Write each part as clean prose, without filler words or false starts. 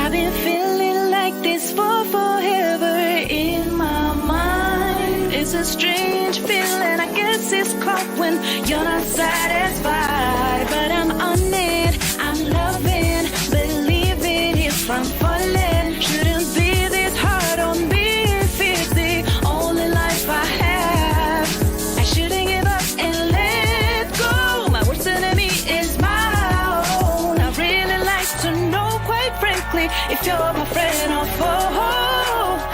I've been feeling like this for forever in my mind. It's a strange feeling, I guess it's caught when you're not satisfied. But I'm on it, I'm loving, believing if I'm falling. Shouldn't be this hard on me if it's the only life I have. I shouldn't give up and let go. My worst enemy is my own. I really like to know, quite frankly, if you're my friend or foe.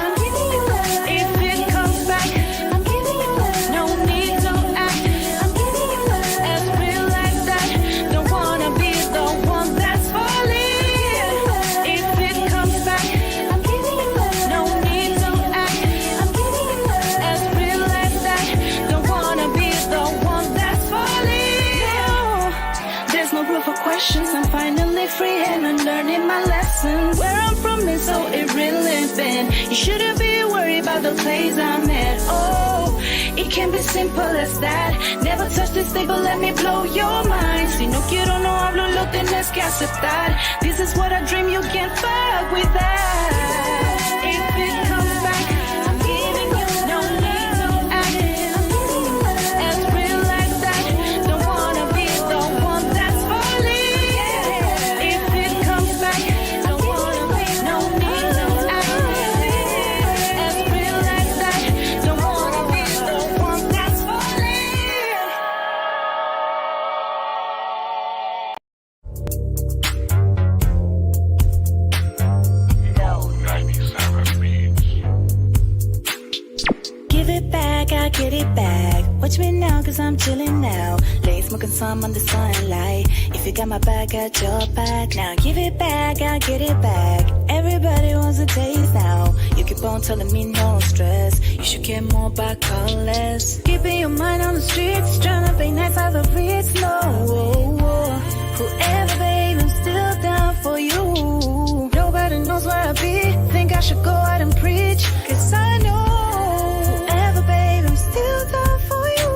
I'm giving you love. If it comes back, I'm giving you love. No need to act. I'm giving you love. As real like that. Don't wanna be the one that's falling. If it comes back, I'm giving you love. No need to act. I'm giving you love. As real like that. Don't wanna be the one that's falling. No, there's no room for questions. I'm finally free and I'm learning my lesson. Where I'm from is so irrelevant. You shouldn't be worried about the place I'm at. Oh, it can be simple as that. Never touch this table, let me blow your mind. Si no quiero, no hablo, lo tienes que aceptar. This is what I dream, you can't fuck with that. If it comes back, I'm giving you no need to act. I'm giving you as real like that. Don't wanna be the one that's falling. If it comes back, don't wanna be no need to act. As real like that. Don't wanna be the one that's falling. Give it back, I'll get it back. Watch me now, cause I'm chilling now. Lay smoking some on the sunlight. If you got my back, got your back. Now give it back, I'll get it back. Everybody wants a taste now. You keep on telling me no stress. You should care more about call less. Keeping your mind on the streets, trying to pay nice out the Ritz. No, whoever, babe, I'm still down for you. Nobody knows where I be. Think I should go out and preach, cause I know. Still down for you.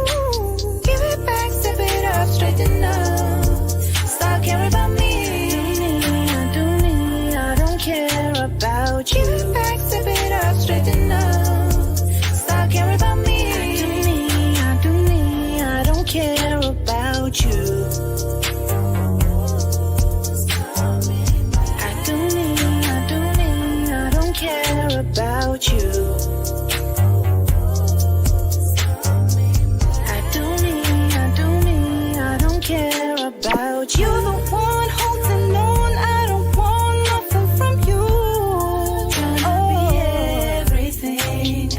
Give it back, step it up, straighten up. Stop caring about me. I don't care about you. Give it back, step it up, straighten up. Stop caring about me. I don't care about you. I don't care about you. You're the one holding on. I don't want nothing from you. Tryna be everything.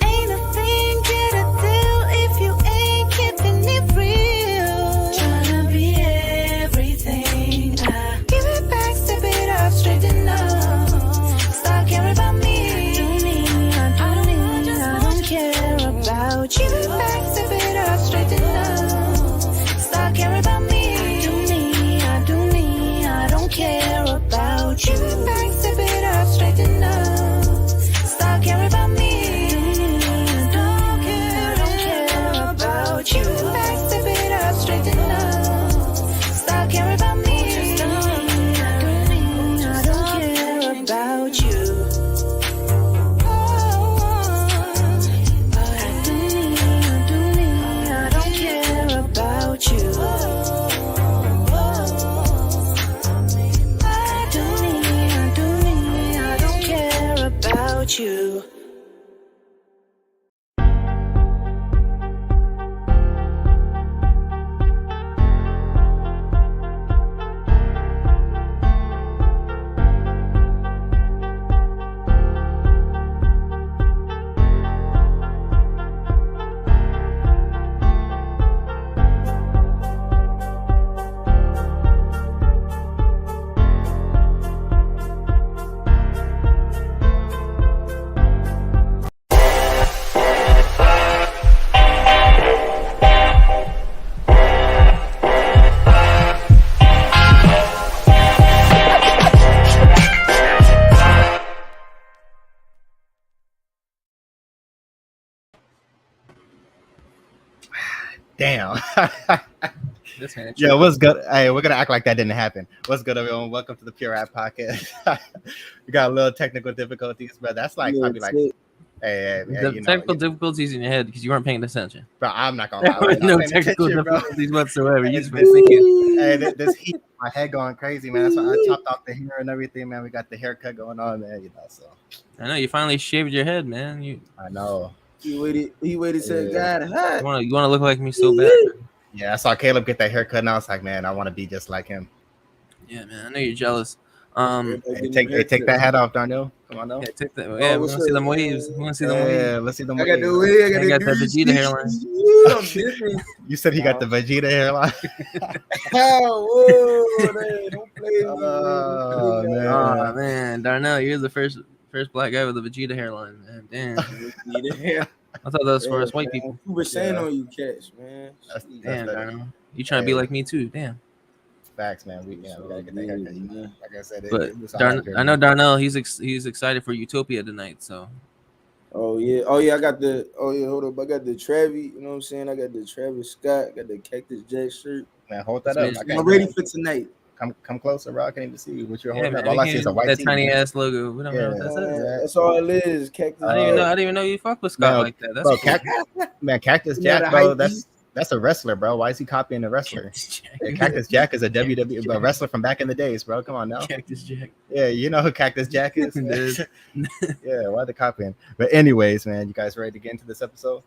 Ain't a thing, get a deal if you ain't keeping it real. Tryna be everything. Give it back, step it up, straighten up. Stop caring about me. I don't care about you. Give it back, step it up, straighten up. Stop caring about me. Care about you. Give it back, step it up, straighten up. Stop caring about me. I don't care about you. Give it back, step it up, straighten up. Stop caring about me. I don't care about you. I don't care about you. You. Damn. This man. Yeah, what's good? Hey, we're gonna act like that didn't happen. What's good, everyone? Welcome to the Pure Rap Podcast. We got a little technical difficulties, but that's like probably like, hey, The technical difficulties in your head because you weren't paying attention. Bro, I'm not gonna lie. There was no paying technical attention, bro. difficulties whatsoever. You just been This- thinking. Hey, this heat, my head going crazy, man. That's why I chopped off the hair and everything, man. We got the haircut going on, man. You know, so I know you finally shaved your head, man. I know. He waited till God hot. You wanna look like me so bad. Yeah, I saw Caleb get that haircut, and I was like, man, I want to be just like him. Yeah, man. I know you're jealous. Hey, take that hat off, Darnell. Come on, though. Yeah, take that. Yeah, we want to see them waves. We want to see them waves. Yeah, let's see them I waves. got the wig. I got that Vegeta hairline. You said he got the Vegeta hairline. Whoa, don't play. Oh man, Darnell, you're the first black guy with a Vegeta hairline, man. Damn. I thought that was for us white people. You were saying on you cats, man. Damn, Darnell. You trying to be like me too? Damn. Facts, man. We gotta get that haircut. Like I said, I know Darnell. He's excited for Utopia tonight. So. Oh yeah. I got the. Hold up. I got the Travis. You know what I'm saying? I got the Travis Scott. Got the Cactus Jack shirt. Man, hold that up. I'm ready for tonight. Come closer, bro. I can't even see you. What you're holding up. All I see is a white that tiny ass logo. We don't know what that says. That's all it is. Cactus. I didn't even know you fuck with Scott like that. That's bro, Cactus Jack, bro. That's a wrestler, bro. Why is he copying a wrestler? Cactus Jack is a WWE wrestler from back in the days, bro. Come on now. Cactus Jack. Yeah, you know who Cactus Jack is? Yeah, why the copying? But anyways, man, you guys ready to get into this episode?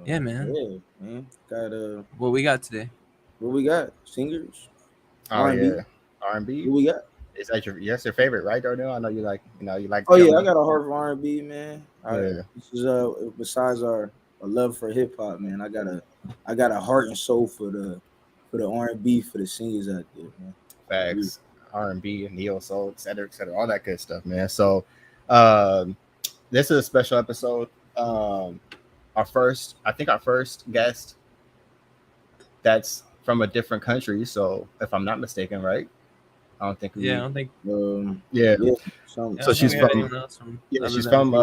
Yeah, man. Yeah, man. Got what we got today? What we got? Singers? R&B. Yeah. R&B. What we got? Is that your favorite, right, Darnell? I know you like. Oh yeah, I got a heart for R&B, man. Yeah. This is besides our love for hip hop, man. I got a heart and soul for the R&B for the singers out there, man. Facts. R&B, neo soul, et cetera, all that good stuff, man. So, this is a special episode. Our first guest that's from a different country. So, if I'm not mistaken, right? I don't think. Yeah. So she's she's from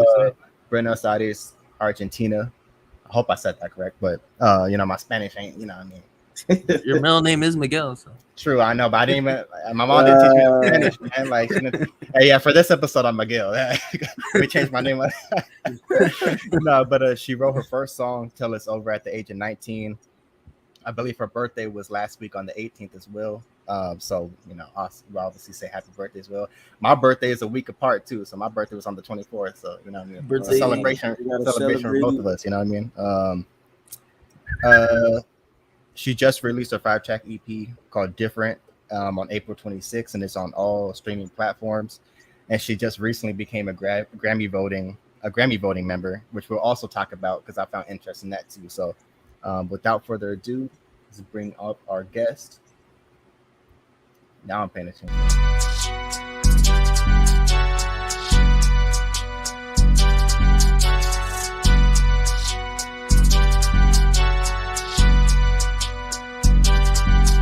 Buenos Aires, Argentina. I hope I said that correct, but my Spanish ain't, you know what I mean. Your middle name is Miguel, so true, I know, but I didn't even. My mom didn't teach me Spanish, man. Like, hey, yeah, for this episode, I'm Miguel. We changed my name. No, but she wrote her first song "Till It's Over" at the age of 19. I believe her birthday was last week on the 18th as well. So we'll obviously say happy birthday as well. My birthday is a week apart too, so my birthday was on the 24th. So you know what I mean. Birthday celebration for both of us. You know what I mean. She just released a 5-track EP called "Different" on April 26th, and it's on all streaming platforms. And she just recently became a Grammy voting member, which we'll also talk about because I found interest in that too. So, without further ado, let's bring up our guest. Now I'm paying attention.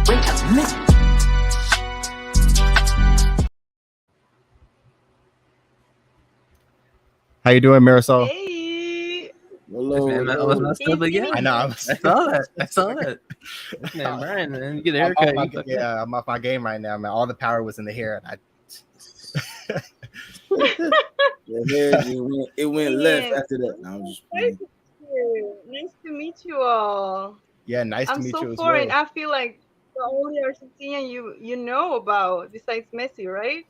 Wait a minute. How you doing, MAR1ASOL? Hey. Hello. I know. I saw that. Man, Brian, man, you get a haircut. I'm off my game right now, man. All the power was in the hair. It went left after that. No, I'm just nice to meet you all. Yeah, nice to meet you as well. I'm so foreign. I feel like the only Argentinian you know about besides Messi, right?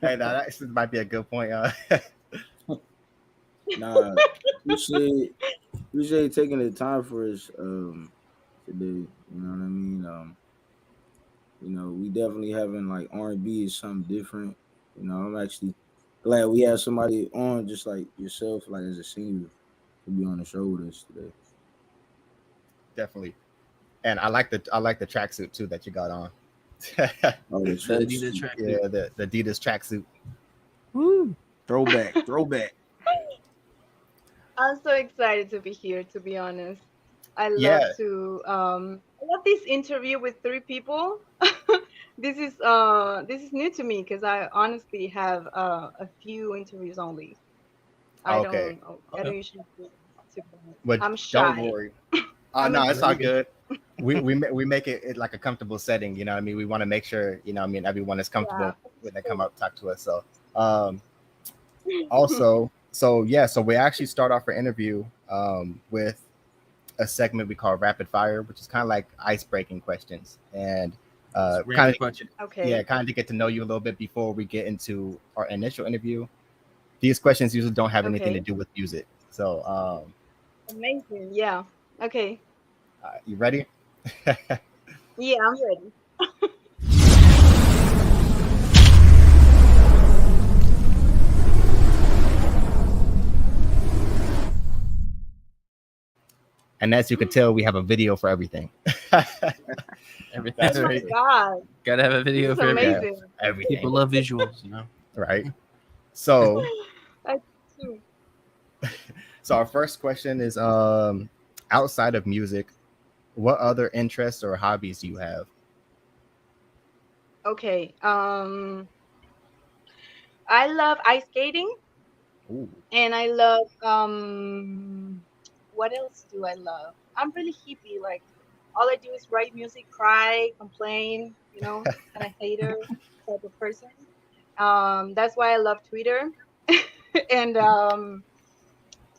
Hey, now that might be a good point. Nah, appreciate taking the time for us today. You know what I mean? We definitely having like R&B is something different. I'm actually glad we have somebody on just like yourself, like as a singer, to be on the show with us today. Definitely, and I like the tracksuit too that you got on. The Adidas tracksuit. Yeah, the Adidas tracksuit. Woo! Throwback. I'm so excited to be here, to be honest. I love this interview with 3 people. This is new to me because I honestly have a few interviews only. I don't usually do. I'm shy. Don't worry. Oh no, it's all Really? good. We make it like a comfortable setting. You know what I mean? We want to make sure everyone is Yeah. comfortable when they come up talk to us. So um, also, so yeah, so we actually start off our interview with a segment we call rapid fire, which is kind of like ice breaking questions and It's kind random of question. Okay. kind of to get to know you a little bit before we get into our initial interview. These questions usually don't have anything to Okay. do with music. So Amazing. Yeah. Okay. you ready? Yeah, I'm ready. And as you can tell, we have a video for everything. Everything. That's Oh my right. God. Gotta have a This video is for everything. amazing. Everything. People love visuals, you know. Right. So I too. our first question is outside of music, what other interests or hobbies do you have? Okay. I love ice skating Ooh. and I love what else do I love? I'm really hippie. Like all I do is write music, cry, complain, kind of hater type of person. That's why I love Twitter. And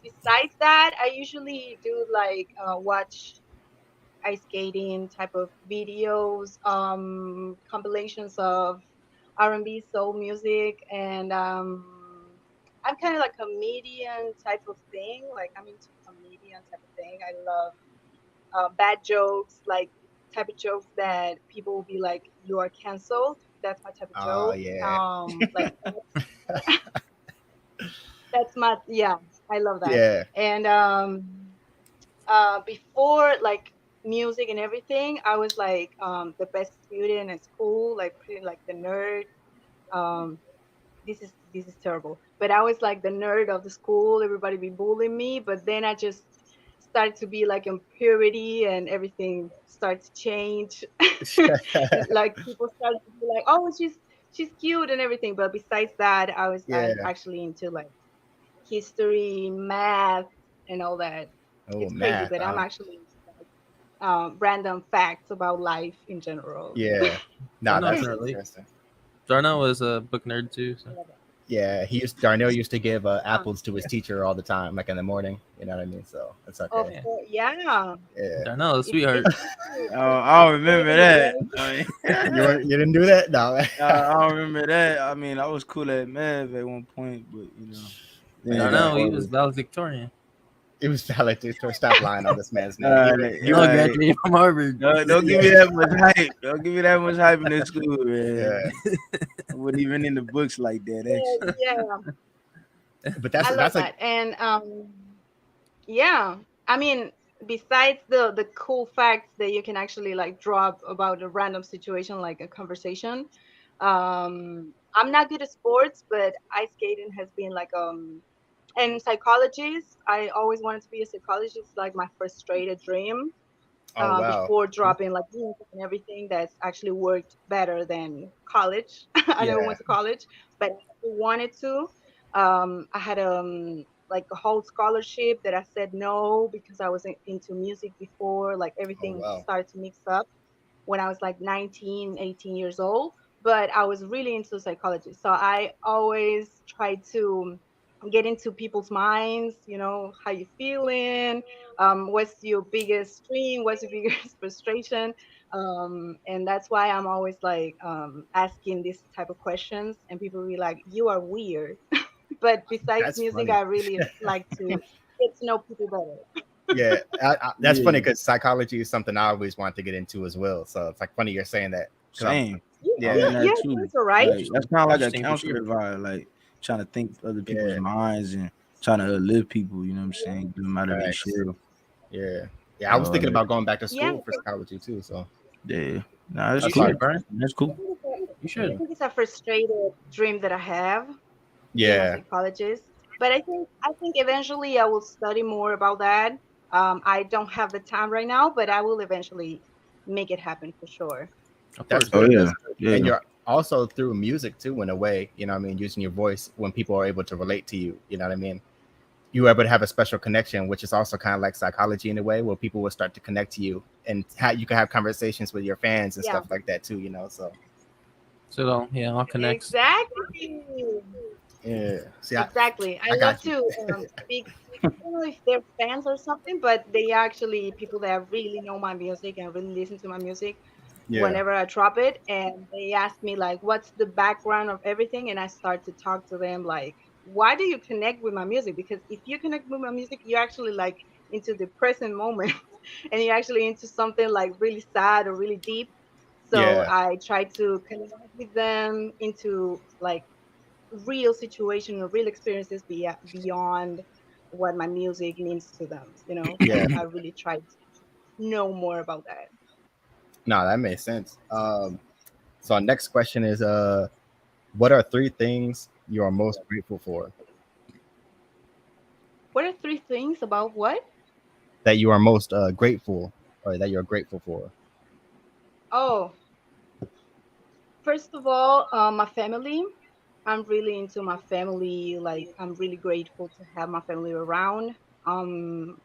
besides that, I usually do like watch ice skating type of videos, compilations of R&B soul music, and I'm kind of like a comedian type of thing. Like I'm into comedian type of thing. I love bad jokes, like type of jokes that people will be like, "You are canceled." That's my type of Oh joke. yeah. Like that's my yeah. I love that. Yeah. And before like music and everything, I was like the best student at school, like pretty like the nerd. Um, this is terrible, but I was like the nerd of the school. Everybody be bullying me, but then I just started to be like in purity, and everything started to change. Like people started to be like, "Oh, she's cute" and everything. But besides that, I was Yeah. actually into like history, math, and all that. Oh, It's crazy, math. but I'm actually random facts about life in general. Yeah. No, Darnell that's can relate. interesting. Darnell was a book nerd too. So. I love it. Yeah, Darnell used to give Uh, apples to his teacher all the time, like in the morning. You know what I mean? So it's of okay. Yeah. course, yeah. Yeah. Darnell, a It's sweetheart. true. Oh, I don't remember that. You didn't do that? No. I don't remember that. I mean, I was cool at math at one point, but then it got Darnell, he was harder. valedictorian. It was valid to stop lying on this man's name. Uh, You all graduated from Harvard. don't give me that much hype. Don't give me that much hype in this school, man. Yeah. I wasn't even in the books like that, actually. Yeah, But I love that's that. And yeah, I mean, besides the cool facts that you can actually like drop about a random situation, like a conversation. I'm not good at sports, but ice skating has been like and psychologist. I always wanted to be a psychologist, like my frustrated dream. oh wow. Before dropping like music and everything, that's actually worked better than college. I never Yeah. went to college, but I wanted to. I had like a whole scholarship that I said no because I was into music before. Like Oh everything wow. started to mix up when I was like 19, 18 years old. But I was really into psychology. So I always tried to get into people's minds, how you feeling, what's your biggest dream, what's your biggest frustration. And that's why I'm always like asking this type of questions, and people will be like, you are weird. But besides That's music, funny. I really like to get to know people better. Yeah, that's funny Yeah, because psychology is something I always want to get into as well. So it's like funny you're saying that. 'Cause same. You, I'm Yeah, in you, that you're too. also right. Like that's kind of like a Interesting counselor pursuit. vibe, like trying to think other people's yeah, minds and trying to uplift people. You know what I'm saying? Get them out of their thanks. shell. Yeah, yeah. I was thinking Like, about going back to Yeah, school for psychology too. So yeah, nah, that's You that's cool. like, should, Brian. That's cool. You I should. think it's a frustrated dream that I have, being a yeah, psychologist. But I think eventually I will study more about that. I don't have the time right now, but I will eventually make it happen for sure. Of that's course. Oh good. yeah, That's good. And yeah. you're also through music too, in a way. You know what I mean? Using your voice when people are able to relate to you. You know what I mean? you were able to have a special connection, which is also kind of like psychology in a way, where people will start to connect to you, and you can have conversations with your fans and stuff like that too, you know. So all connects. Exactly. yeah, see, Exactly. I I love got you. to speak. I don't know if they're fans or something, but they actually people that really know my music and really listen to my music Yeah, whenever I drop it. And they ask me like, "What's the background of everything?" And I start to talk to them like, "Why do you connect with my music? Because if you connect with my music, you're actually like into the present moment, and you're actually into something like really sad or really deep." So yeah, I try to connect with them into like real situation or real experiences beyond what my music means to them, you know. yeah. So I really try to know more about that. No, that makes sense. So our next question is, what are 3 things you are most grateful for? What are 3 things about what? That you are most grateful, or that you're grateful for? Oh, first of all, my family. I'm really into my family. Like, I'm really grateful to have my family around. um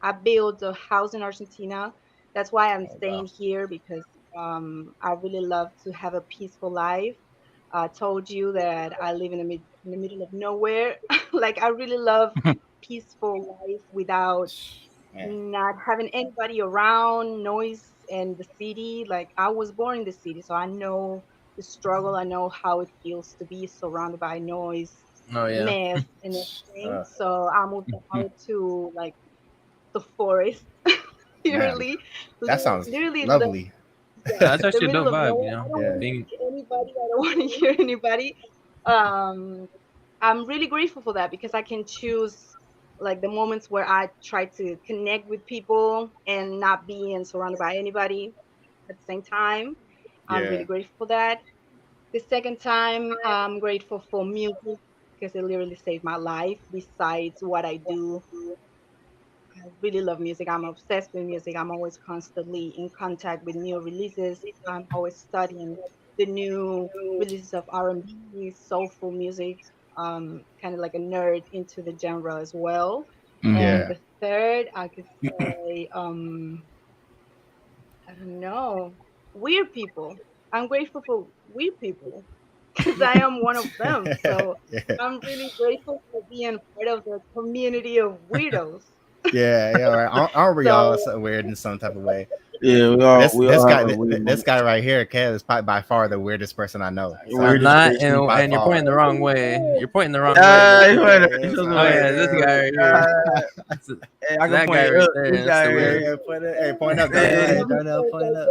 I built a house in Argentina. That's why I'm Oh, wow. staying here, because I really love to have a peaceful life. I told you that I live in in the middle of nowhere. Like, I really love peaceful life without Man, not having anybody around, noise and the city. Like, I was born in the city, so I know the struggle. I know how it feels to be surrounded by noise, Oh yeah. mess, and everything. uh, So I moved out to like the forest, man, literally, that sounds literally lovely. yeah, That's the actually a middle dope of vibe, nowhere. I don't Yeah, want to Being see anybody. I don't want to hear anybody. Um, I'm really grateful for that because I can choose like the moments where I try to connect with people and not being surrounded by anybody at the same time. I'm yeah, really grateful for that. The second time, I'm grateful for music because it literally saved my life. Besides what I do, I really love music. I'm obsessed with music. I'm always constantly in contact with new releases. I'm always studying the new releases of R&B, soulful music. Kind of like a nerd into the genre as well. And yeah. the third, I could say, I don't know, weird people. I'm grateful for weird people because I am one of them. So Yeah, I'm really grateful for being part of the community of weirdos. yeah, yeah. Right. Aren't we all So so weird in some type of way? Yeah, This we this all have guy a weird this moment. guy right here, Kev, is probably by far the weirdest person I know. So Weirdest not, person. by and you're pointing far. the wrong way. You're pointing the wrong way. Ah, you Yeah, might yeah, know so, Oh yeah, this guy right here. That's hey, I can that guy point right up. there. This That's guy the yeah, weird. yeah. Point up, Darnell. right Hey, here. Darnell, point up.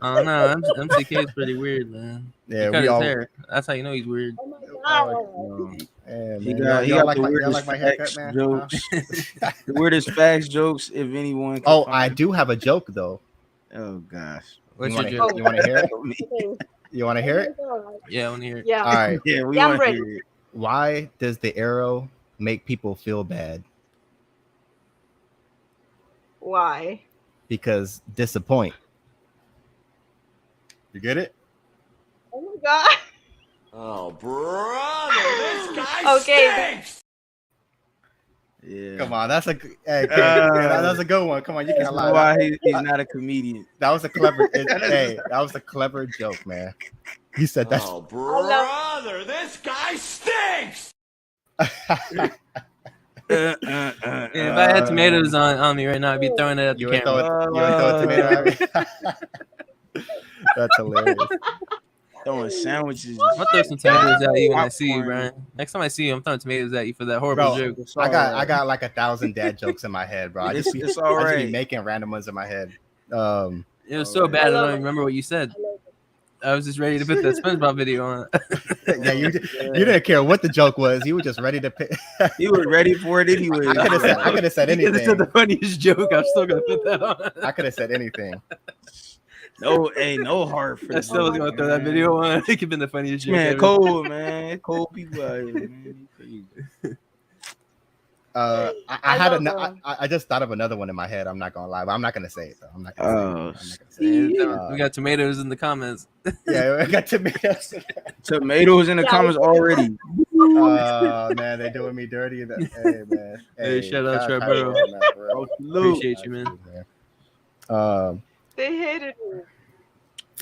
I don't know. MCK is pretty weird, man. He Yeah, cut we his all. hair. That's how you know he's weird. oh my Oh, god. yeah, He man. got Y'all the like weirdest my haircut, facts man? Huh? jokes. The weirdest facts jokes, if anyone can Oh, I find. do have a joke though. Oh gosh. What's your joke? Oh, you want to hear it? Me. okay. You want to Oh hear my it? god. Yeah, I want to hear it. Yeah. All right. Yeah, we Yeah, I'm want to ready. hear it. Why does the arrow make people feel bad? Why? Because disappoint. You get it? Oh my god. Oh, brother, this guy Okay. stinks! Yeah. Come on, that's a hey, yeah, Uh, that's a good one. Come on, you That's can't lie. why he's not a comedian. That was a clever. Hey, that was a clever joke, man. He said that's. Oh, I love brother, this guy stinks! If I had tomatoes on me right now, I'd be throwing it at the You would throw camera. it. You would throw a tomato at me. That's hilarious. throwing sandwiches. Oh I'm gonna my throw some tomatoes at you when I Popcorn. see you, Brian. Next time I see you, I'm throwing tomatoes at you for that horrible Bro, joke. It's I alright. got like 1,000 dad jokes in my head, bro. It's all I just be right. making random ones in my head. It was All so right. bad I I love don't it. even remember what you said. I love it. I was just ready to put that SpongeBob video on. Yeah, you didn't care what the joke was. You were just ready to pick. He was ready for it anyway. I could have said You could have said anything. the funniest joke. I'm still gonna put that on. I could have said anything. No heart for I this. still was gonna throw that video on. It could have been the funniest joke Man, ever. cold, man. Cold people out here, man. You crazy. I had love them. I just thought of another one in my head. I'm not gonna lie, but I'm not gonna say it though. I'm not gonna say it. I'm not gonna say it. Yeah, we got tomatoes in the comments. Yeah, I got tomatoes. Tomatoes in the Yeah, comments already. Oh man, they doing me dirty. Hey man, Hey, shout out shout out Charbel. Tyrone, man, for real. Appreciate you, man. Um, They hated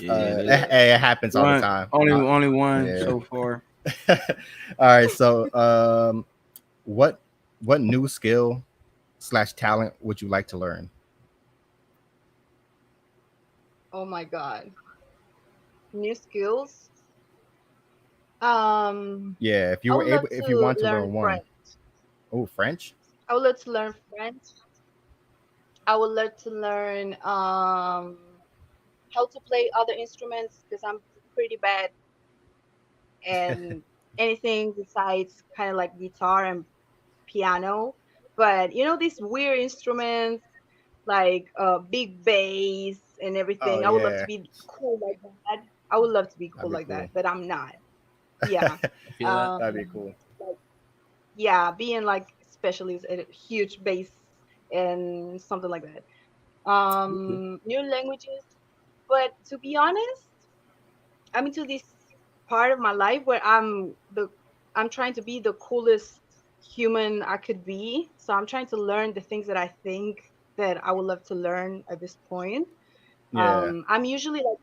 it. it happens all the time. Only one Yeah. so far. All right, so what new skill / talent would you like to learn? Oh my God. New skills. Yeah, if I you were would love able, if you to want to learn learn one. French. Oh, French. I would love to learn French. I would love to learn how to play other instruments because I'm pretty bad and anything besides kind of like guitar and piano. But you know these weird instruments like big bass and Oh everything. I would love to yeah, be cool like that. I would love to be that'd cool be like cool. that, but I'm not. Yeah. I feel that. That'd be cool. Like, yeah, being like specialist at a huge bass and something like that. New languages. But to be honest, I'm into this part of my life where I'm trying to be the coolest human I could be. So I'm trying to learn the things that I think that I would love to learn at this point. Yeah, I'm usually like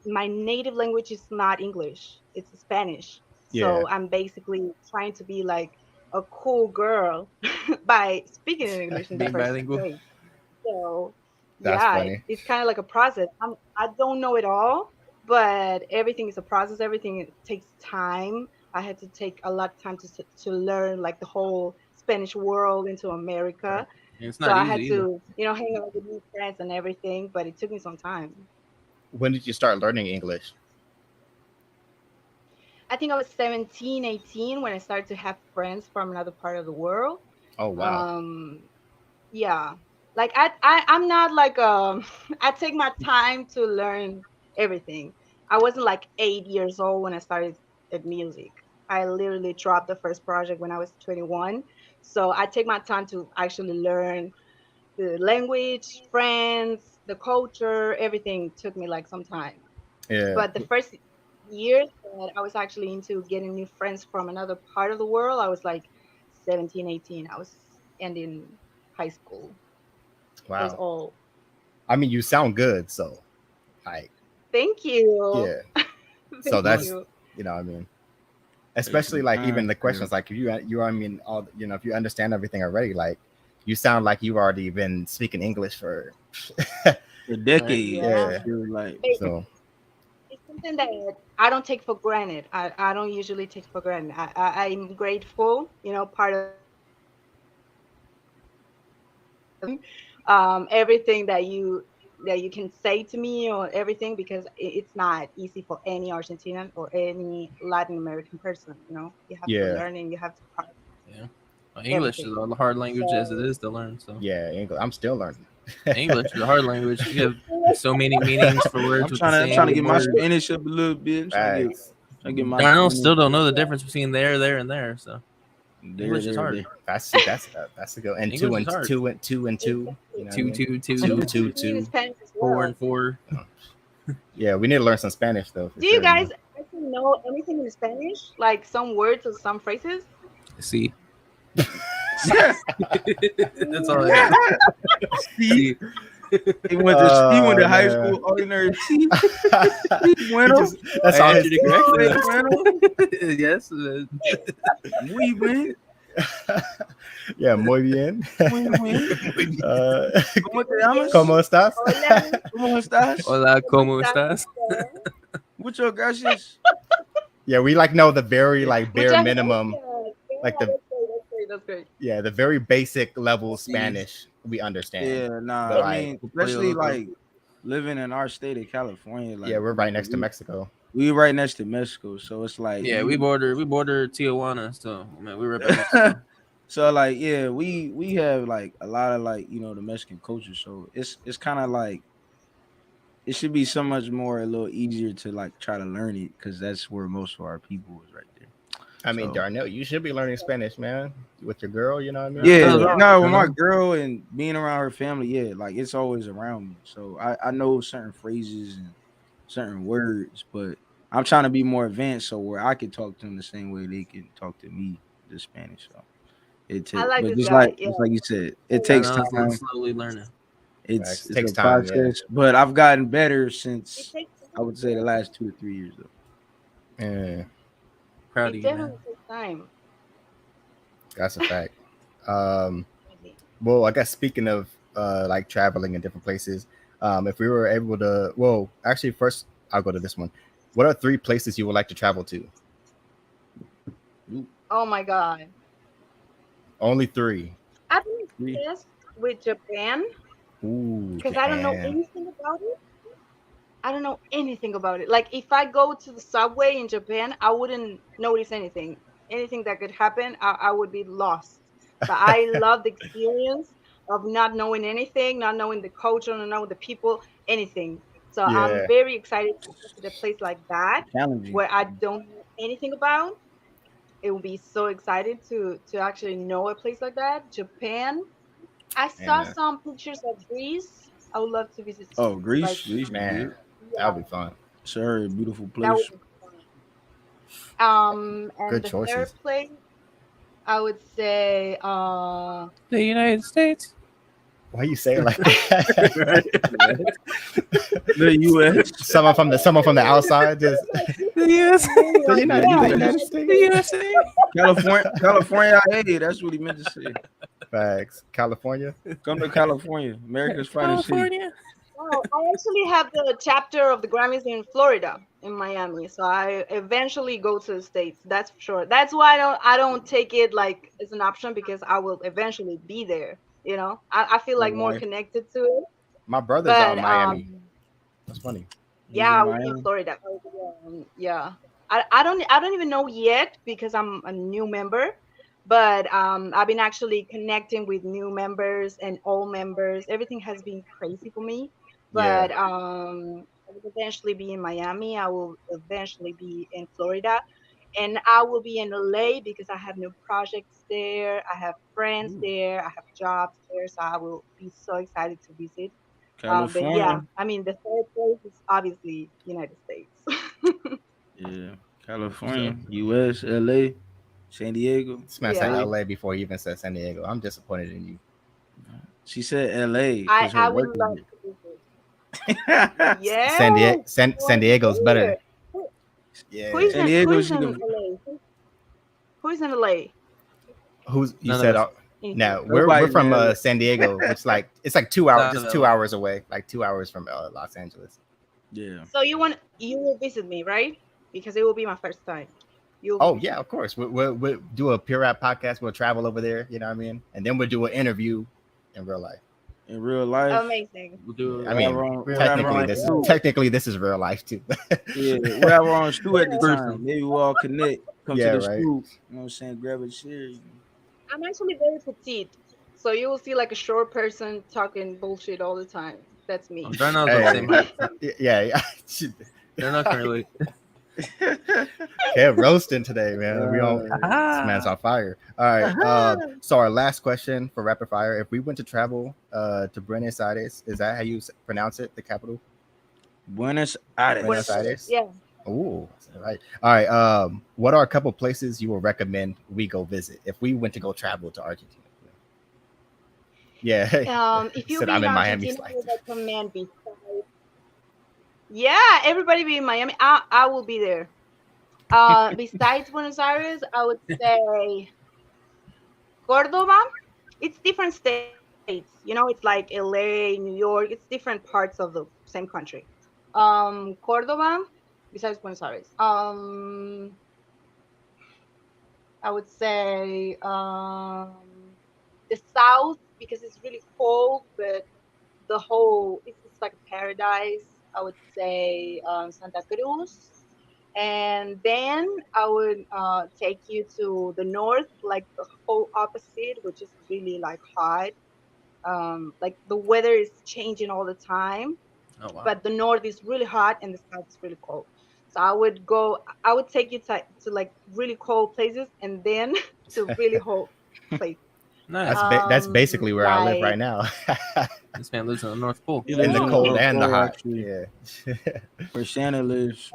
my native language is not English, it's Spanish. yeah, So I'm basically trying to be like a cool girl by speaking in English in the Being first bilingual. place. So that's yeah, funny. it's kind of like a process. I don't know it all, but everything is a process. Everything takes time. I had to take a lot of time to learn like the whole Spanish world into Right. America. And it's So not I easy had either. to, hang out with new friends and everything, but it took me some time. When did you start learning English? I think I was 17, 18 when I started to have friends from another part of the world. Oh wow. Um, yeah, like I'm not like I take my time to learn everything. I wasn't like 8 years old when I started at music. I literally dropped the first project when I was 21. So I take my time to actually learn the language, friends, the culture, everything took me like some time. Yeah. But the first years that I was actually into getting new friends from another part of the world, I was like 17, 18. I was ending high school. That's Wow. all. I mean, you sound good, so like, Thank you. yeah. So Thank that's, Nice. you. I mean, especially like even the Yeah. questions, like if I mean, all if you understand everything already, like you sound like you've already been speaking English for, A decade. Yeah. yeah. Feel like So It's something that I don't take for granted. I don't usually take for granted. I'm grateful, part of everything that you can say to me or everything because it's not easy for any Argentinian or any Latin American person. You have to yeah, learn and you have to practice Yeah. Well, English is everything. a hard language as it So is to learn. So yeah, English. I'm still learning. English is a hard language. You have so many meanings for words I'm with the trying to same get my word. Spanish up a little bit. I'm Facts. trying to get my Darnell Spanish still don't know the difference between there, and there. So English is hard. there. That's a good. And English two is and hard. two and two and two. You know what I Two, mean? two, two, Two, you two, need two. Spanish as four, well. and four. Yeah, we need to learn some Spanish though. For Do you sure, guys actually know anything in Spanish? Like some words or some phrases? See, that's all I got. See, He went to high man. school ordinary. He Bueno, just- that's I all his. answered it correctly. bueno, Yes. muy bien, Yeah, muy bien. muy bien. ¿Cómo te llamas? ¿Cómo estás? Hola, ¿Cómo estás? Hola, ¿cómo ¿cómo estás? Muchas gracias. Yeah, we like know the very like bare muchas minimum, gracias. like the That's great. the very basic level See. Spanish we understand. Yeah, nah. But, I mean, especially loco. like living in our state of California. Like, Yeah, we're right next to Mexico. We right next to Mexico, so it's like Yeah, we border Tijuana, so man, we were right by Mexico. So like yeah, we have like a lot of like the Mexican culture, so it's kind of like it should be so much more a little easier to like try to learn it because that's where most of our people is right there. I mean, So- Darnell, you should be learning Spanish, man, with your girl. You know what I mean? Yeah, Yeah. no, with my girl and being around her family, yeah, like it's always around me. So I know certain phrases and certain words, but I'm trying to be more advanced, so where I can talk to them the same way they can talk to me the Spanish. So it I takes, like but this guy. Yeah. just like you said, it I takes know it's time. slowly learning. Facts. It's Takes a time. Yeah. process, but I've gotten better It since takes I time. would say the last 2 to 3 years though. Yeah. Proud It of you, man. definitely takes time. That's a fact. Um, well, I guess speaking of like traveling in different places, if we were able to, well, actually, first I'll go to this one. What are three places you would like to travel to? Ooh, Oh my God. Only three. I've been three. obsessed with Japan Ooh, because I don't know Japan. anything about it. I don't know anything about it. Like if I go to the subway in Japan, I wouldn't notice anything. Anything that could happen, I would be lost. But I love the experience of not knowing anything, not knowing the culture, not knowing the people, anything. So I'm Yeah. very excited to visit a place like that Challenging. where I don't know anything about. It will be so excited to actually know a place like that. Japan. I And saw some pictures of Greece. I would love to visit Oh, too. Like, Greece is man, good. that yeah, would be fun. Sure, beautiful that would place. be fun. And Good the third choices. place, I would say, The United States. Why you say it like that? The U.S. Someone from the outside just The USA. the yeah, United United The States. States. USA. California. Hey, that's what he meant to say. Facts. California. Come to California, America's finest city. California. Oh, I actually have the chapter of the Grammys in Florida, in Miami. So I eventually go to the States. That's for sure. That's why I don't take it like as an option because I will eventually be there. I feel Your like more wife, connected to it. My brother's out But in Miami. That's funny. he's yeah, in I will be in Miami. Florida. Yeah. I don't even know yet because I'm a new member, but I've been actually connecting with new members and old members. Everything has been crazy for me, Yeah. but I will eventually be in Miami. I will eventually be in Florida, and I will be in LA because I have new projects there. I have friends Ooh, there. I have jobs there, so I will be so excited to visit. But California. yeah, I mean, the third place is obviously United States. Yeah, For sure. California, U.S., L.A., San Diego, This man said Yeah, L.A. LA before he even said San Diego. I'm disappointed in you. She said L.A. I because her I would work love is to visit. here. Yes, San for Diego's better. sure. Who Yeah. is San in who Diego, is she in can. LA? Who is in LA? Who's you None of said? us. In here. No, we're Nobody's from in LA. San Diego, which like it's like 2 hours, South of just two LA. hours away, like 2 hours from Los Angeles. Yeah. So you will visit me, right? Because it will be my first time. You will be Oh visiting. yeah, of course. We'll do a pure rap podcast. We'll travel over there. You know what I mean? And then we'll do an interview in real life. In real life, Amazing. We'll Yeah, do I a mean, real we'll have technically on interview. this Stu. technically this is real life too. Yeah, we'll have on Stu at the Yeah. time. Person. Maybe we'll all connect. Come to Yeah, the right. Stu. You know what I'm saying? Grab a chair. I'm actually very petite, so you will see like a short person talking bullshit all the time. That's me. Darnell's the same Hey, height. yeah. Darnell can relate. Kev roasting today, man. We all this man's Ah. on fire. All right. So our last question for rapid fire: if we went to travel to Buenos Aires, is that how you pronounce it? The capital, Buenos Buenos Buenos Aires. Aires. Aires. Yeah. Oh, right. All right. What are a couple places you would recommend we go visit if we went to go travel to Argentina? Yeah. Hey, If he you said be I'm in in Miami. Argentina, I would recommend besides. Yeah, everybody be in Miami. I will be there. Besides Buenos Aires, I would say Cordoba. It's different states. It's like LA, New York. It's different parts of the same country. Cordoba, besides Buenos Aires. I would say the south because it's really cold, but it's like a paradise. I would say Santa Cruz, and then I would take you to the north, like the whole opposite, which is really like hot. Like the weather is changing all the time, Oh wow. but the north is really hot and the south is really cold. So I would take you to like really cold places and then to really hot places. Nice. That's basically where I live right Like now. This man lives in the North Pole. He In lives the in cold North and the Pole, hot. actually, Yeah. where Shannon lives.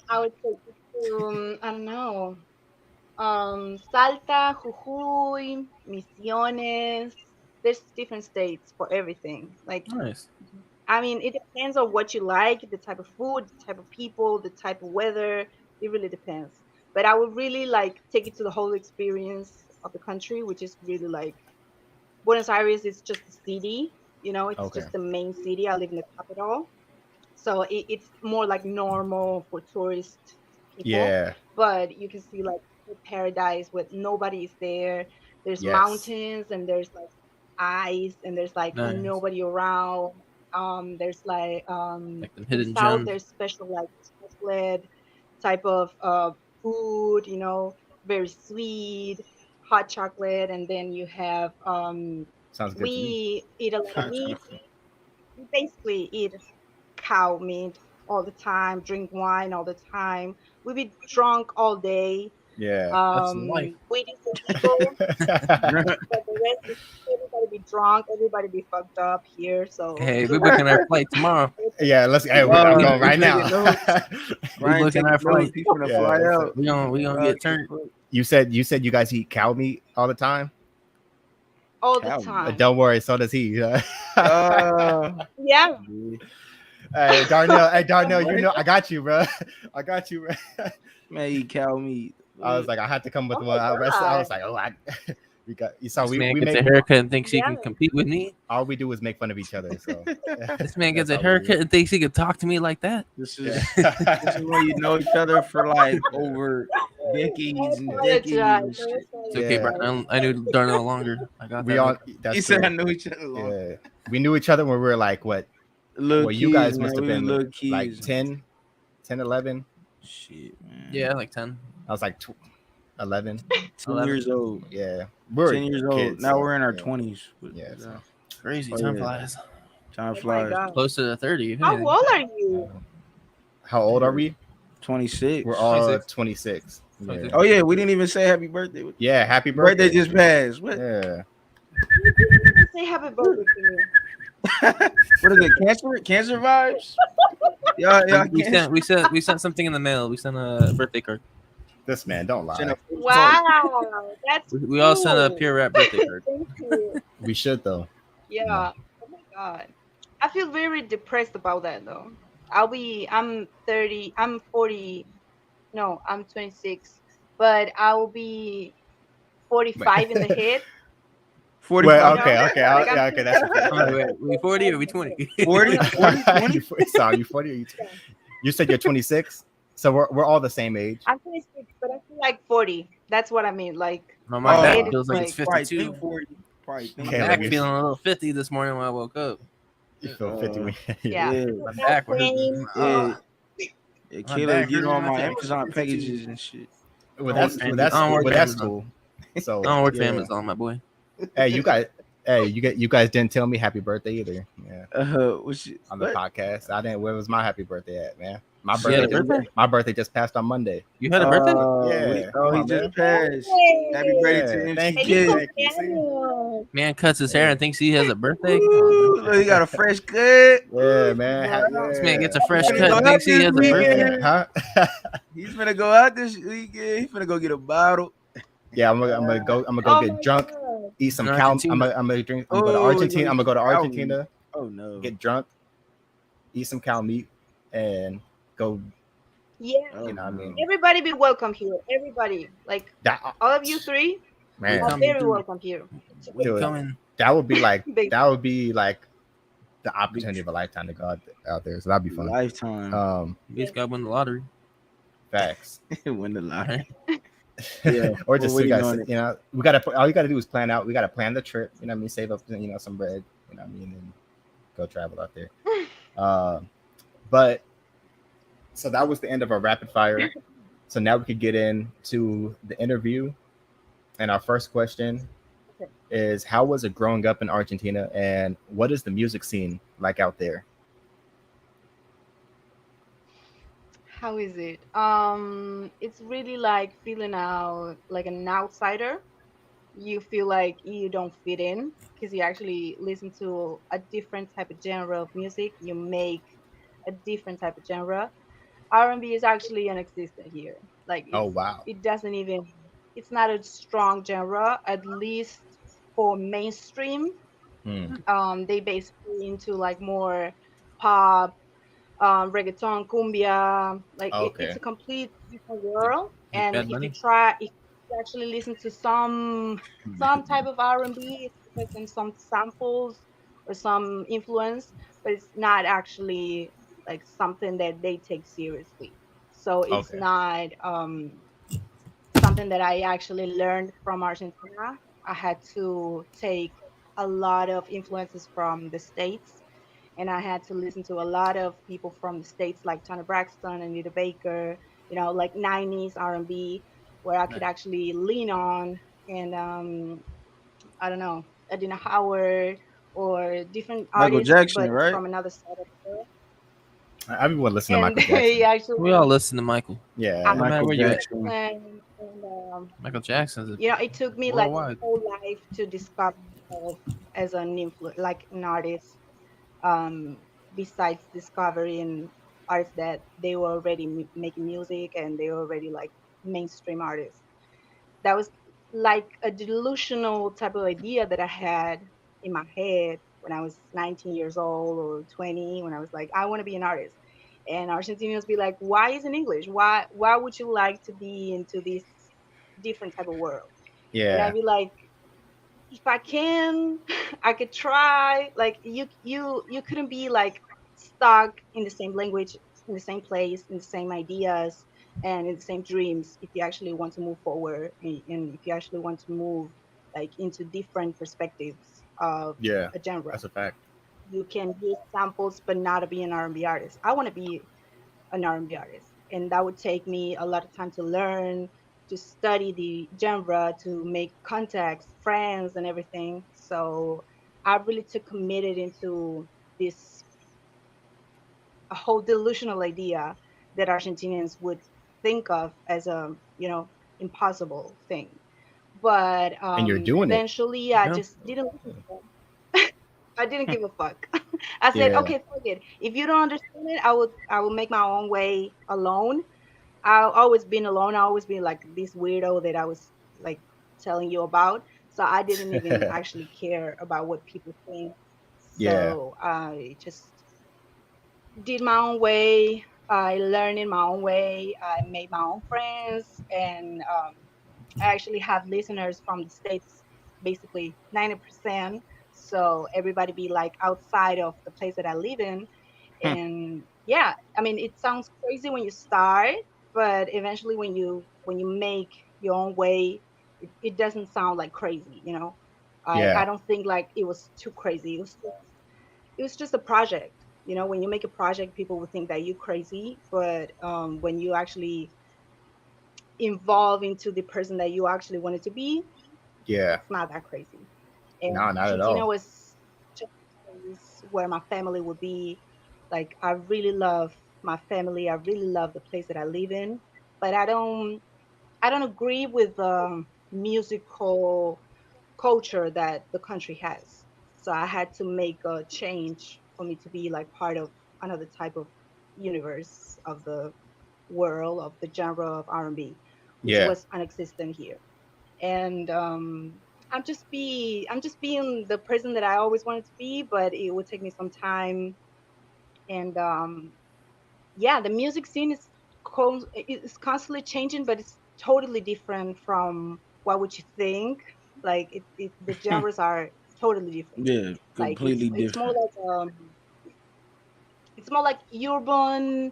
I would take you to I don't know, Salta, Jujuy, Misiones. There's different states for everything. Like, Nice. I mean, it depends on what you like, the type of food, the type of people, the type of weather. It really depends. But I would really like take it to the whole experience of the country, which is really like Buenos Aires is just a city, it's Okay. just the main city. I live in the capital. So it's more like normal for tourist people, Yeah. but you can see like the paradise where nobody is there. There's Yes. mountains and there's like ice and there's like Nice. nobody around. There's like Like the in the hidden south gems. there's special like chocolate type of food, very sweet, hot chocolate, and then you have Sounds good to me. we eat a lot of meat. We basically eat cow meat all the time, drink wine all the time. We be drunk all day. Yeah. That's life. We do for people, but the rest is everybody be drunk, everybody be fucked up here. So Hey, we booking our flight tomorrow. Yeah. Let's. Hey, I'm Oh, going right he's now. taking notes. We Ryan booking taking our notes. flight. He's gonna Yeah, fly so out. We gonna get turned. you said you guys eat cow meat all the time. all the Cow. time. Don't worry, so does he. Yeah. Hey Darnell, I got you, bro. I got you, bro. Man, eat cow meat. I was like, I had to come with Oh one. my I was God. like, we got. So This man we gets make a haircut and thinks he Yeah. can compete with me. all we do is make fun of each other. So This man gets a that's all we do. haircut and thinks he can talk to me like that. This is Yeah. this is when you know each other for like over decades and decades and shit. It's okay, Yeah. Brian. I knew Darnell longer. I got We that. all. He That's said I true. knew each other long. Yeah, we knew each other when we were like what? Little Well, kids, you guys man. must have We was been little like kids. 10, 11. Shit, man. Yeah, like 10. I was like 11. 10 11. years old. Yeah, we were 10 years old. kids, Now so, we're in our yeah. 20s. Yeah, so. Crazy. Oh, Time yeah. flies. Time Oh my flies. God. Close to the 30. If How anything. old are you? How old are we? 26. We're all 26. 26. Yeah. 26. Oh yeah, we didn't even say happy birthday. Yeah, happy birthday. Birthday just passed. What? Yeah. You didn't even say happy birthday to me. What is it? Cancer vibes? Y'all We cancer. sent something in the mail. We sent a birthday card. This man, don't lie. Send a- Wow, that's We all sent a cool. pure rap birthday card. Thank you. We should though. Yeah. Oh my God. I feel very depressed about that though. I'm 30, I'm 40, no, I'm 26, but I will be 45 in the head. 45. Well, No, okay. like Yeah, I'm okay, that's okay. Wait, we 40 or we 20? 40, 20. Sorry, you 40 or you 20? You said you're 26? So we're all the same age. I'm 26, but I feel like 40. That's what I mean. Like My Oh, back it is feels like it's like- Probably 52. think 40. Probably think Okay, My let back me- feeling a little 50 this morning when I woke up. You feel 50 when yeah. Yeah. My back was Pain. Yeah. My Kayla, back get hurts on when I my feel Amazon 52. packages and shit. Well, that's I that's don't work well, for that's Amazon. cool. So I don't work for yeah. Amazon, my boy. Hey, you guys didn't tell me happy birthday either. Yeah, on the What? podcast. I didn't. Where was my happy birthday at, man? My You had a birthday. birthday? My birthday just passed on Monday. You had a birthday? Yeah, Oh, come he on, just man. passed. Happy birthday Yeah, to thank MC you. Kid. Thank you. See? Man cuts his hair and thinks he has a birthday. Come on, man. Look, he got a fresh cut. Yeah, man. This man gets a fresh He's cut gonna and go thinks out he this has a birthday. weekend. Huh? He's gonna go out this weekend. He's gonna go get a bottle. Yeah, I'm gonna go Oh get my drunk, God. eat some In cow. Argentina. I'm gonna drink. I'm gonna go to Oh, Argentina. I'm gonna go to cow Argentina, Oh no. get drunk, eat some cow meat, and go. Yeah. Oh, You know what I mean? Everybody be welcome here. Everybody. Like That all of you three man, are Coming very through. welcome here. We Dude. coming. that would be like Big- the opportunity of a lifetime to go out there. So that'd be fun. Lifetime. You just got to win the lottery. Facts. Win the lottery. Right? Yeah. Or just We're you waiting guys, on it. you know, all you gotta do is plan out. We gotta plan the trip. You know what I mean? Save up, you know, some bread. You know what I mean? And go travel out there. But so that was the end of our rapid fire. So now we could get into the interview. And our first question is, how was it growing up in Argentina, and what is the music scene like out there? How is it? It's really like feeling out like an outsider. you feel like you don't fit in because you actually listen to a different type of genre of music. You make a different type of genre. R&B is actually non-existent here. Like Oh wow. it doesn't even, it's not a strong genre, at least for mainstream. Hmm. They basically into like more pop, reggaeton, cumbia. Like it's Okay. a complete different Like, world. like And Bad if you Bunny. try, if you actually listen to some type of R&B, it's because in some samples or some influence, but it's not actually like something that they take seriously. So it's Okay. not something that I actually learned from Argentina. I had to take a lot of influences from the States, and I had to listen to a lot of people from the States like Tony Braxton, Anita Baker, like 90s R&B, where I could Nice. actually lean on. And I don't know, Adina Howard or different Michael artists, Jackson, but right? from another side of the world. Everyone listen to And Michael they Jackson. We all actually, listen to Michael. Yeah. No matter Michael where you at. Jackson. and Michael Jackson's it took me like a worldwide. whole life to discover myself as like an artist. Um, Besides discovering artists that they were already making music and they were already like mainstream artists. That was like a delusional type of idea that I had in my head when I was 19 years old or 20, when I was like, I want to be an artist. And Argentinians be like, why is it English? Why would you like to be into this different type of world? And I'd Yeah. be like, if I can, I could try. Like you couldn't be like stuck in the same language, in the same place, in the same ideas, and in the same dreams. If you actually want to move forward, and if you actually want to move like into different perspectives of Yeah. a genre, That's a fact. you can use samples, but not be an R&B artist. I want to be an R&B artist, and that would take me a lot of time to learn, to study the genre, to make contacts, friends, and everything. So I really took committed into this a whole delusional idea that Argentinians would think of as a impossible thing. But And you're doing it. eventually, I Yeah. just didn't listen to them. I didn't give a fuck. I said, Yeah. okay, fuck it. If you don't understand it, I will make my own way alone. I've always been alone. I always been like this weirdo that I was like telling you about. So I didn't even actually care about what people think. Yeah. So I just did my own way. I learned in my own way. I made my own friends, and I actually have listeners from the states, basically 90%. So everybody be like outside of the place that I live in, and yeah, I mean it sounds crazy when you start, but eventually when you make your own way, it doesn't sound like crazy, I Yeah. don't think like it was too crazy. It was just a project. When you make a project, people would think that you're crazy, but when you actually involve into the person that you actually wanted to be, Yeah. it's not that crazy. And No, not at Argentina all. was just a place where my family would be. Like I really love my family. I really love the place that I live in. But I don't agree with the musical culture that the country has. So I had to make a change for me to be like part of another type of universe of the world of the genre of R&B, which Yeah. was unexistent here. And I'm just being the person that I always wanted to be, but it would take me some time. And yeah, the music scene is constantly changing, but it's totally different from what would you think. Like the genres are totally different. Yeah, Like it's completely it's more different. like urban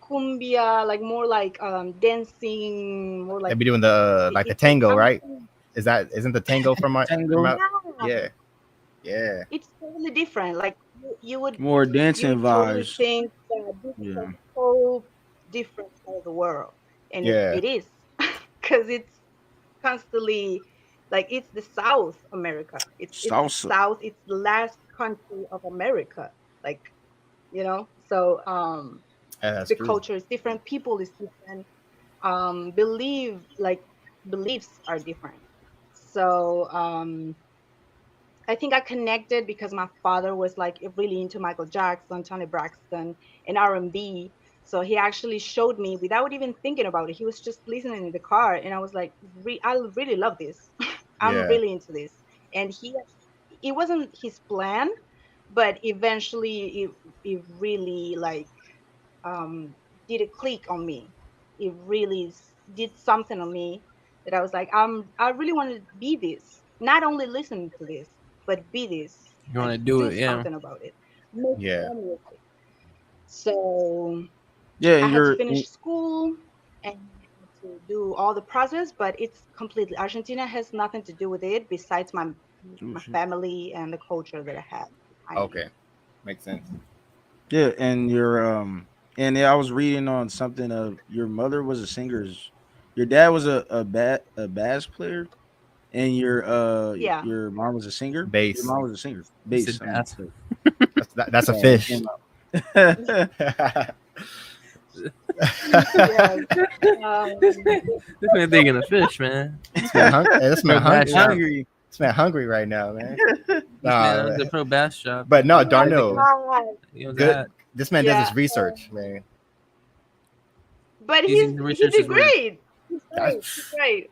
cumbia, like more like dancing, more They like be doing the like the it's tango, right? honestly, Isn't the tango from Tango, out? yeah, Yeah. Yeah. it's totally different. Like you would more you dancing would totally vibes. think that this is a Yeah, whole different part of the world, and it, Yeah. it is because it's constantly like it's the South America. It's the salsa. South. It's the last country of America. Like so Yeah, that's the true. culture is different. People is different. Beliefs are different. So I think I connected because my father was like really into Michael Jackson, Tony Braxton, and R&B. So he actually showed me without even thinking about it. He was just listening in the car, and I was like, I really love this. I'm Yeah. really into this. And it wasn't his plan, but eventually it really like um, did a click on me. It really did something on me that I was like, I really want to be this. Not only listen to this, but be this. You want Like to do do it, yeah. something about it. Make Yeah. money with it. So Yeah, I and had to you're finish school and to do all the process, but it's completely Argentina has nothing to do with it besides my family and the culture that I had behind me. Okay. Makes sense. yeah, and and yeah, I was reading on something of your mother was a singer. Your dad was a bass player, and Yeah. your mom was a singer. Your Base. mom was a singer. He said Bass. I mean, that. so, That's a yeah, it fish. came out. Yes. Um, This man thinking of fish, man. This man hungry. This Pro man bass hungry. shop. Hungry. This man hungry right now, man. This man Nah, owns a pro bass shop. but no, oh my Darno. God. He owns a Good. hat. This man does Yeah. his research, man. But Using the he research did is work. great. He's great. He's That's great.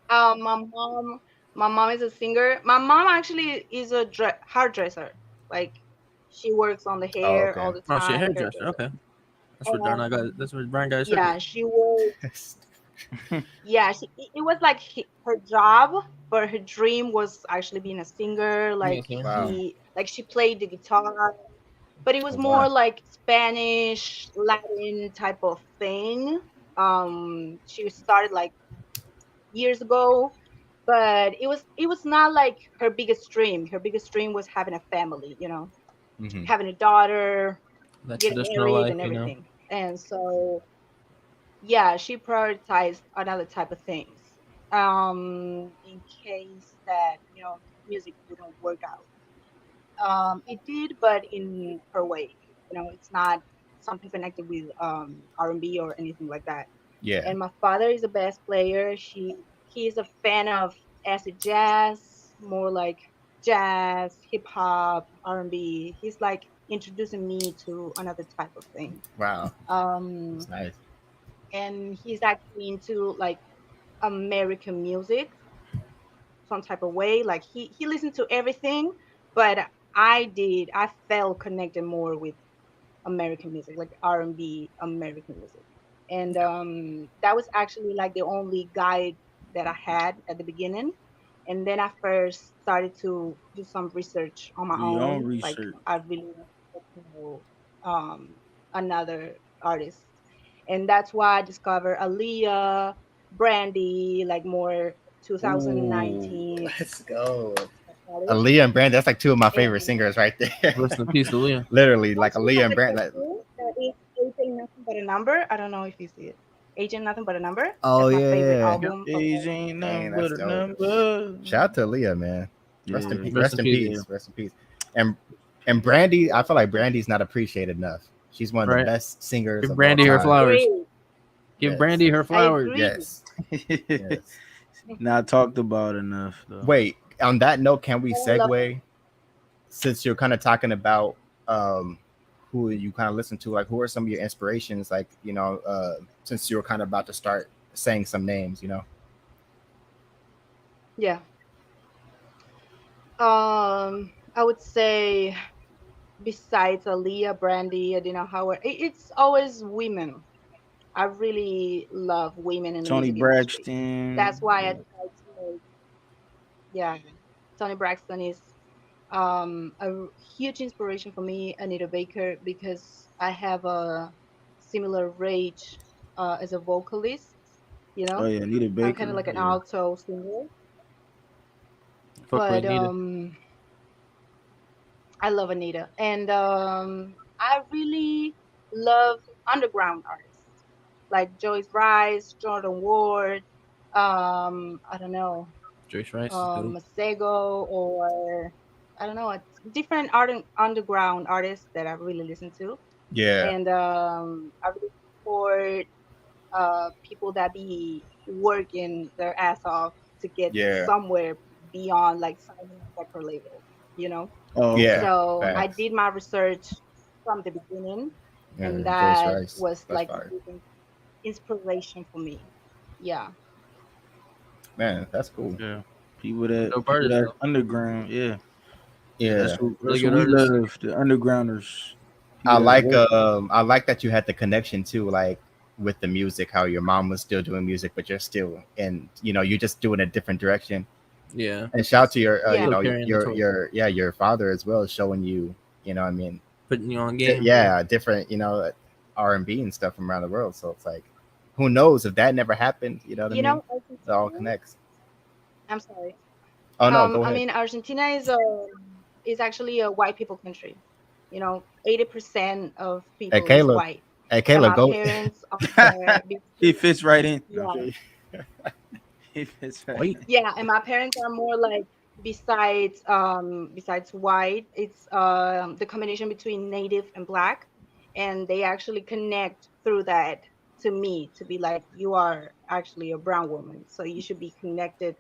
Um, my mom, my mom is a singer. My mom actually is a hairdresser. Like she works on the oh, hair okay. all the Oh shit, time, hairdresser. hairdresser. Okay, that's where Darnell And got. That's where Brian got his yeah, haircut. she works. Yeah, it was like her job, but her dream was actually being a singer. Yeah, Like singer. Wow. like she played the guitar, but it Oh, was more wow. like Spanish, Latin type of thing. She started like years ago, but it was not like her biggest dream. Her biggest dream was having a family, Hmm. having a daughter, That getting traditional married, life, and you know. everything. And so, yeah, she prioritized another type of things, in case that music wouldn't work out. It did, but in her way. It's not something connected with R&B or anything like that. Yeah. And my father is a bass player. He's a fan of acid jazz, more like jazz, hip hop, R&B. He's like introducing me to another type of thing. Wow. Um, That's nice. and he's actually into like American music, some type of way. Like he listened to everything, but I felt connected more with American music, like R&B American music. And that was actually like the only guide that I had at the beginning. And then I first started to do some research on my Do your own own. Like research. I really wanted to know another artist. And that's why I discovered Aaliyah, Brandy, like more Ooh, 2019 let's go. artists. Aaliyah and Brandon, that's like two of my favorite And singers right there. Rest in peace, Aaliyah. Literally, like also have Aaliyah and a Brandon. Like, tattoo that is Agent Nothing But a Number. I don't know if you see it. Agent Nothing But a Number. oh That's my favorite yeah, Yep. album of Age all ain't dang, nothing that's but a dope. number. Shout out to Aaliyah, man. Rest in Yeah. peace. Rest Rest in in peace. peace. Rest in peace. And and Brandy, I feel like Brandy's not appreciated enough. She's one of the Right. time. Singers Give of Brandy all her time. time. flowers. Agree. Give Yes. Brandy her I flowers. agree. Yes. Yes. Not talked about enough though. Wait, on that note, can we I love segue, since you're kind of talking about who you kind of listen to, like who are some of your inspirations, like since you're kind of about to start saying some names, Yeah. I would say besides Aaliyah, Brandy, Adina Howard, it's always women. I really love women in the Tony music industry. That's Braxton. why I Yeah. try to make, yeah, Tony Braxton is huge inspiration for me, Anita Baker, because I have a similar range as a vocalist. You Oh know, yeah, Anita I'm kind Baker. of like an Yeah. alto singer, Fuck with but Nita. I love Anita, and I really love underground artists like Joyce Rice, Jordan Ward. I don't know, Joyce Rice is dope. Masego, or I don't know, different underground artists that I really listen to, yeah, and I really support people that be working their ass off to get Yeah. somewhere beyond like signing a record label, you know. Oh, okay. Yeah. So I Facts. did my research from the beginning, Yeah. and Joyce that Rice. was That's like a fire. big inspiration for me. Yeah. Man, that's cool. Yeah. Dope People artist that though. underground, yeah. Yeah. Really That's what good we artist. love, the undergrounders. People that's working. I like that you had the connection too, like with the music, how your mom was still doing music, but you're still in, you're just doing a different direction. Yeah. And shout out to your Yeah. Still carrying the torch, your father as well, showing you, I mean, putting you on game. yeah, different, R&B and stuff from around the world. So it's like, who knows if that never happened, you know what I You mean? know, It all Argentina, connects. I'm sorry. Oh no, go I ahead. mean, Argentina is actually a white people country. You know, 80% of Hey people is Caleb. white, Hey and Caleb, my go. parents are He fits right in. No, yeah, he fits right Wait. in. yeah, and my parents are more like besides white, it's the combination between native and black, and they actually connect through that to me to be like you are actually a brown woman, so you should be connected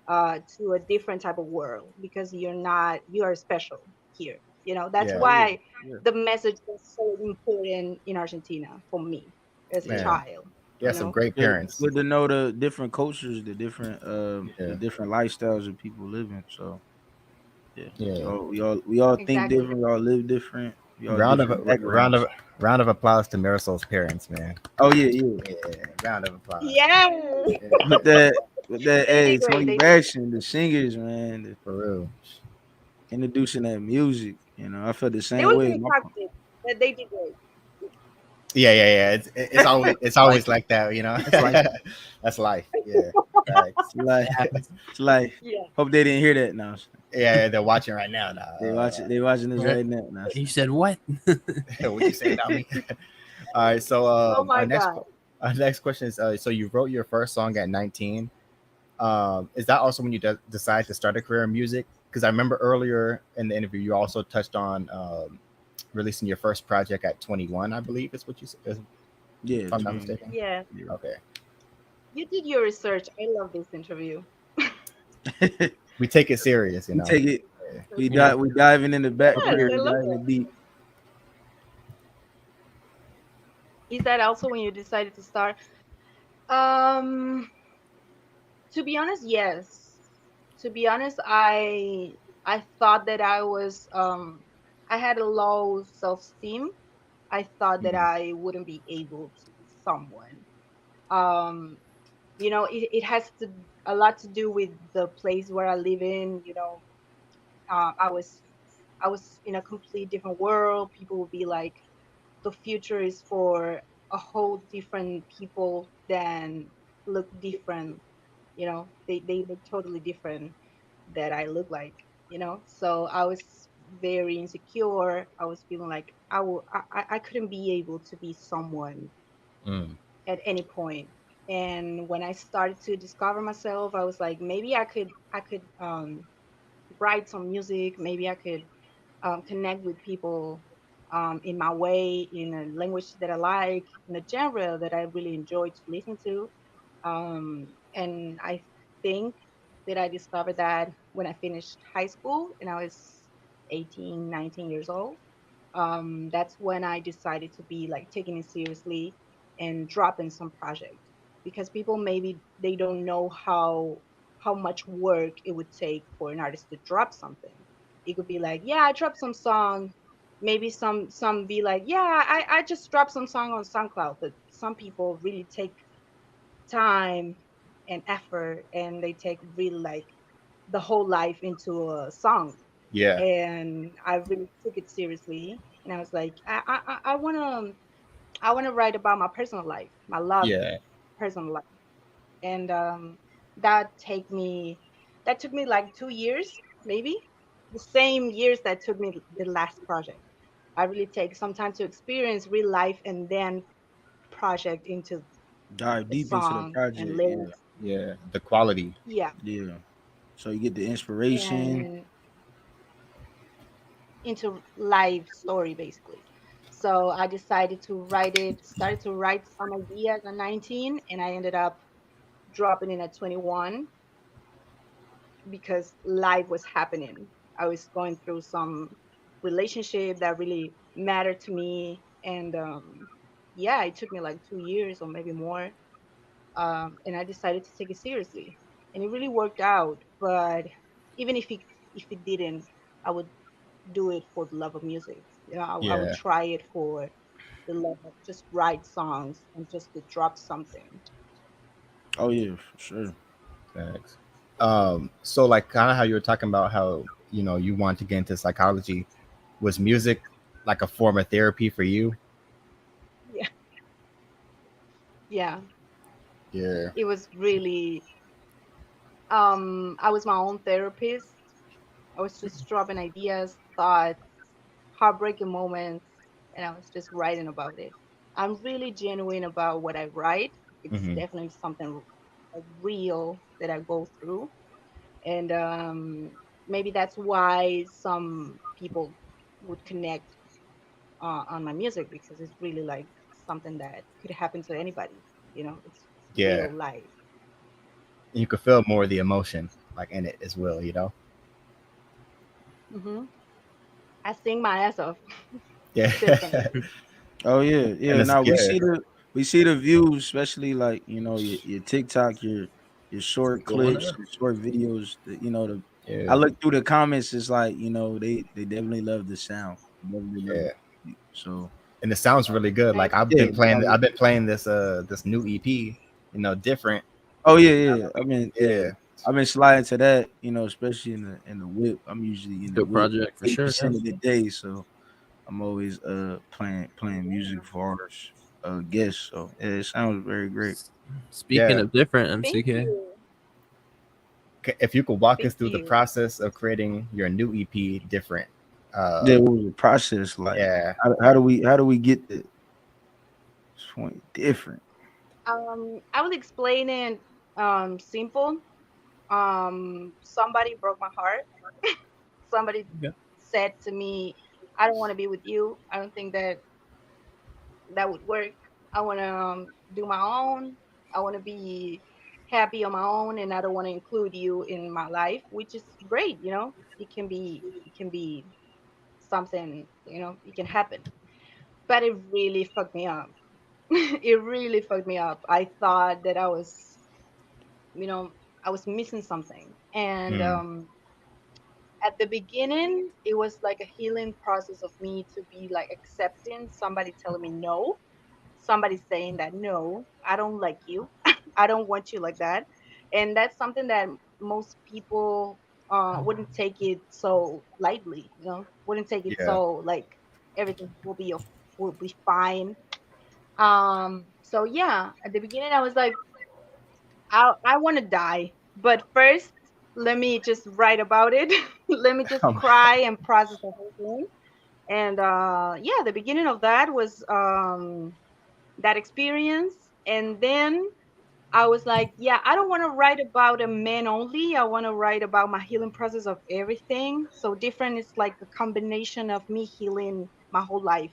to a different type of world because you are special here. You know, that's Yeah, Oh yeah. why Yeah. the message was so important in Argentina for me as a Yeah. man. child, Yeah, you some know? great It's parents. good to know the different cultures, the Yeah, different lifestyles that people live in. So yeah. yeah. We all think Exactly. different, we all live different, we all Round of different backgrounds. round of applause to Marisol's parents, man. Oh yeah, yeah. Yeah, round of applause. Yeah. Yeah, With that, They hey, did great. Tony They did great. Braxton, the singers, man, for real. introducing that music. I felt the They same were way. getting toxic, but they did great. Yeah. It's always Life, like that, you know. that's life. That's life. Yeah, facts. It's like It happens. it's like. Yeah. Hope they didn't hear that now. Yeah, they're watching right now. Now, They watching this Right. right now. Now. He said what? what you say, Nami? All right. So, Oh my God. our next question is: so you wrote your first song at 19. Is that also when you decided to start a career in music? Because I remember earlier in the interview, you also touched on releasing your first project at 21. I believe is what you said. Yeah, If I'm not mistaken. Yeah. yeah. Okay. You did your research. I love this interview. We take it serious, you We know. take it. Yeah. We diving in the back Yes, career. I We love diving it. deep. Is that also when you decided to start? Um, to be honest, yes. To be honest, I thought that I had a low self-esteem. I thought that Mhm. I wouldn't be able to be someone. Um, it has a lot to do with the place where I live in. Um, I was I was in a complete different world. People would be like, the future is for a whole different people than look different. They look totally different that I look like. So I was very insecure. I was feeling like I couldn't be able to be someone Mm. at any point. And when I started to discover myself, I was like, maybe I could write some music. Maybe I could connect with people in my way, in a language that I like, in a genre that I really enjoy to listen to. And I think that I discovered that when I finished high school and I was 18, 19 years old. That's when I decided to be like taking it seriously and dropping some projects because people maybe they don't know how much work it would take for an artist to drop something. It could be like, yeah, I dropped some song. Maybe some be like, yeah, I just dropped some song on SoundCloud. But some people really take time and effort, and they take really like the whole life into a song. Yeah. And I really took it seriously. And I was like, I wanna write about my personal life, my love Yeah. personal life. And that that took me like 2 years, maybe the same years that took me the last project. I really take some time to experience real life and then project into Dive a deep into the song and project. Yeah, lyrics. Yeah. The quality. Yeah, yeah. So you get the inspiration. and into life story basically. So I decided to started to write some ideas at 19, and I ended up dropping it at 21. because life was happening. I was going through some relationship that really mattered to me, and yeah, it took me like 2 years or maybe more, and I decided to take it seriously, and it really worked out. But even if it didn't, I would do it for the love of music. You know, I would Yeah. try it for the love of just write songs and just to drop something. Oh yeah, for sure. Thanks. So like kind of how you were talking about how you want to get into psychology, was music like a form of therapy for you? Yeah, yeah. Yeah. It was really. I was my own therapist. I was just dropping ideas, thoughts, heartbreaking moments, and I was just writing about it. I'm really genuine about what I write. It's Hmm. definitely something real that I go through, and maybe that's why some people would connect on my music, because it's really like something that could happen to anybody. You know, it's Yeah. real life. You could feel more of the emotion like in it as well, Hmm. I sing my ass off, Yeah. definitely. Oh yeah, And yeah. it's Now good. we see the views, especially like your TikTok, your short Going clips, up. your short videos. I Yeah. look through the comments. It's like they definitely love the sound. They definitely love Yeah. the music. So And it sounds really good. Thank Like I've yeah. been playing I've been playing this new EP, different. Oh yeah, yeah. I mean, yeah. Yeah. I've been sliding to that. Especially in the whip. I'm usually in the Good whip project for sure. 80% of the day. So I'm always playing music you. for artists, guests. So yeah, it sounds very great. Speaking Yeah. of different Thank MCK, you. If you could walk us Thank through the you. process of creating your new EP different. Yeah, what was the process like? Yeah. How do we get the point different? I will explain it simple. Somebody broke my heart. Somebody yeah, said to me, "I don't want to be with you. I don't think that that would work. I want to do my own. I want to be happy on my own, and I don't want to include you in my life," which is great. You know, it can be something. You know, it can happen. But it really fucked me up. It really fucked me up. I thought that you know, I was missing something. And Mm, at the beginning, it was like a healing process of me to be like accepting somebody telling me no, somebody saying that no, I don't like you, I don't want you like that. And that's something that most people wouldn't take it so lightly, you know, wouldn't take it yeah. so like everything will be fine. So yeah, at the beginning I was like, I want to die, but first let me just write about it. Let me just cry and process the whole thing. And yeah, the beginning of that was that experience. And then I was like, yeah, I don't want to write about a man only. I want to write about my healing process of everything. So different is like a combination of me healing my whole life,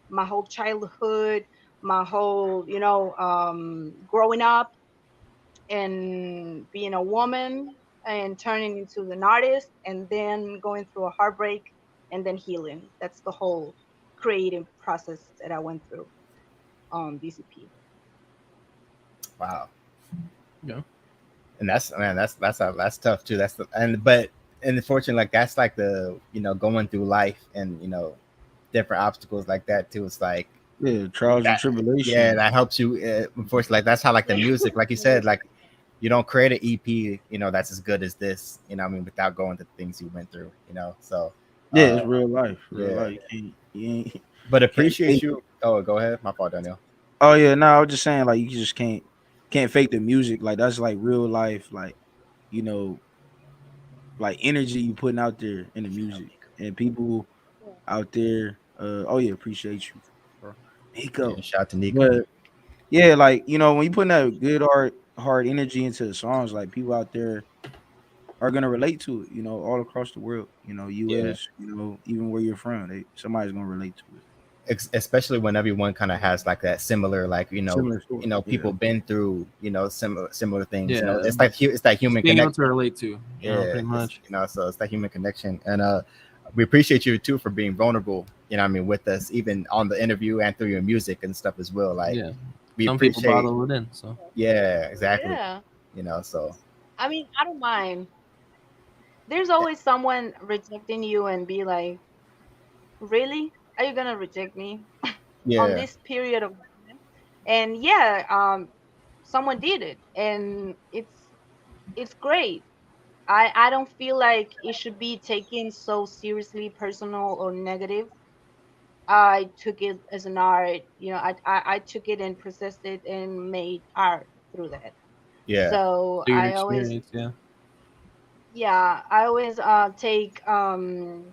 my whole childhood, my whole, growing up and being a woman and turning into an artist and then going through a heartbreak and then healing. That's the whole creative process that I went through on DCP. Wow. yeah. And that's man, that's tough too. That's the and unfortunately, like that's like the going through life and different obstacles like that too. It's like Yeah, trials and that. Yeah, tribulations. that helps you. Unfortunately, like that's how like the music, like you said, like you don't create an EP, that's as good as this. I mean, without going through things you went through. So Yeah, it's real life. Real yeah. life. But Can't appreciate fake. you. Oh, go ahead. My fault, Daniel. Oh yeah, no, I was just saying like you just can't fake the music. Like that's like real life. Like you know, like energy you putting out there in the music and people out there. Oh yeah, appreciate you, bro. Yeah, Nico. shout out to Nico. But yeah, like when you put that good art, hard energy into the songs, like people out there are gonna relate to it. All across the world. Yeah, U.S. Even where you're from, somebody's gonna relate to it. especially when everyone kind of has like that similar, like Similar story, you know, people been through similar things. You know, Yeah. it's like it's that human Being able connection. to relate to, pretty It's, much. so it's that human connection, and we appreciate you too for being vulnerable. You know, what I mean, with us, even on the interview and through your music and stuff as well. Like, Yeah. we Some people appreciate. bottle it in. So Yeah, exactly. Yeah. You know, so I mean, I don't mind. There's always someone rejecting you and be like, really? Are you gonna reject me on yeah, this period of time? And yeah, someone did it, and it's great. I don't feel like it should be taken so seriously, personal or negative. I took it as an art, I took it and processed it and made art through that. yeah, So through your experience, I always take the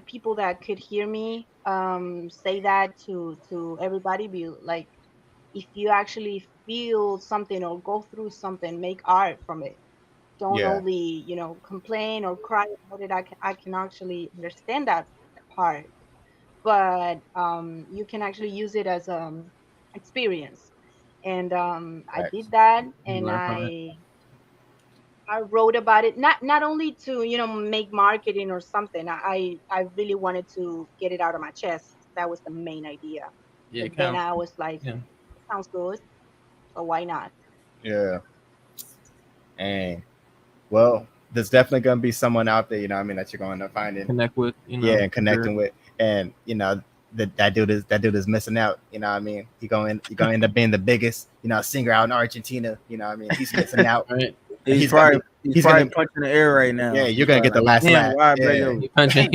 people that could hear me say that to everybody, be like, if you actually feel something or go through something, make art from it. Don't yeah, only complain or cry about it. I can actually understand that part, but you can actually use it as experience. And I facts. did that, You and learn from it. I wrote about it, not only to make marketing or something. I really wanted to get it out of my chest. That was the main idea. Yeah, But then count. I was like, Yeah, it sounds good, so why not? Yeah, and well, there's definitely gonna be someone out there. You know, what I mean, that you're going to find it. connect with. Yeah, and For sure. connecting with, and that dude is missing out. You know what I mean? He gonna end up being the biggest singer out in Argentina. You know what I mean? He's missing out. Right. He's gonna probably be- he's probably punching the air right now. Yeah, He's you're gonna probably get the like, last damn, laugh. why I break Yeah. over? He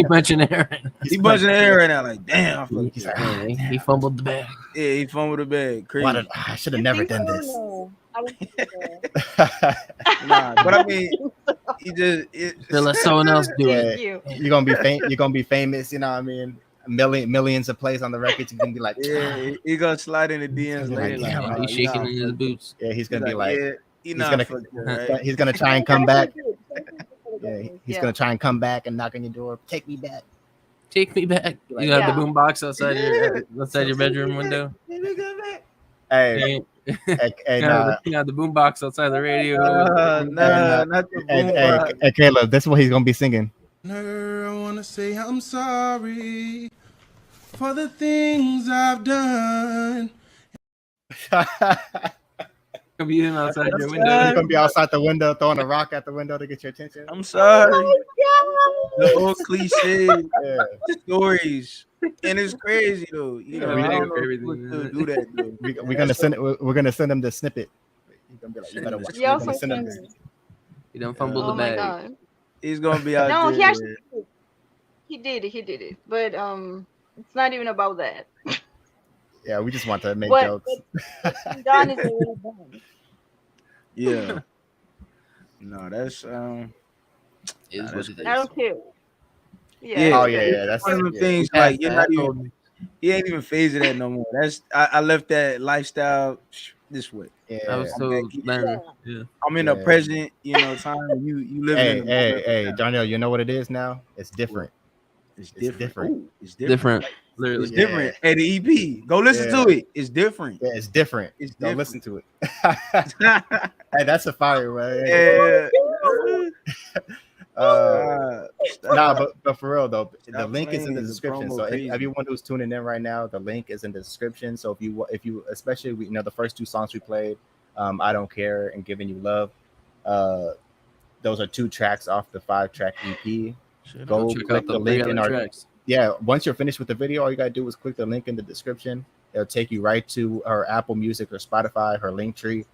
punching air. He punching the air right now, like damn. I fucked He's up. like, Yeah, he fumbled the bag. Yeah, he fumbled the bag. why Crazy. I should have You never think done so? this. No, I don't think so. Nah, but I mean, he just Then let someone else do Yeah, it. You. you're gonna be famous. You know what I mean? Millions of plays on the records. You're gonna be like, yeah, he gonna slide in the DMs gonna be later. like, damn, Like, He's shaking in his boots. yeah, he's gonna be like, yeah, he's not gonna- fucked up, right? he's gonna try and He come back. actually did. Yeah, he's Yeah. gonna try and come back and knock on your door. Take me back. Take me back. You Yeah. have the boom box outside your bedroom window. Hey, and You have the boom box outside the radio. Nah, not the boom box. and Caleb, this is what he's gonna be singing. I wanna say I'm sorry for the things I've done. Gonna be him outside your He's window. gonna be outside the window, throwing a rock at the window to get your attention. I'm sorry. Oh The old cliche Yeah, stories, and it's crazy though. You know, we I do don't know if everything. people still do that though. we're gonna send it. We're gonna send him the snippet. He's gonna be like, you better watch. Yeah, We're gonna send him so this. He done fumbled Oh the my bag. god. He's gonna be out No, there. he actually did it. But it's not even about that. Yeah, we just want to make What jokes. what's done is already done. Yeah. No, that's Is what it I is. don't care. Yeah. Oh yeah, that's one of them yeah. things. Yeah, Like you're not that even. told me. He ain't even phased of that no more. That's I left that lifestyle this way. I was Yeah. so back. learning. Yeah. I'm in the Yeah. present, time. You live Hey, in the hey, moment. hey, Darnell, you know what it is now? It's different. It's It's different. different. Ooh, it's different. Different. Literally. It's Yeah. different. Hey, the EP. Go listen Yeah. to it. It's different. Yeah, it's different. It's Don't different. listen to it. Hey, that's a fire, right? Yeah. Nah, but for real though, the Stop link is in the playing, the description. promo So crazy. everyone who's tuning in right now, the link is in the description. So if you especially the first two songs we played, I Don't Care and Giving You Love, those are 2 tracks off the 5-track EP. Go check click out the the link 3 in other our tracks. yeah. Once you're finished with the video, all you gotta do is click the link in the description. It'll take you right to her Apple Music or Spotify, her link tree.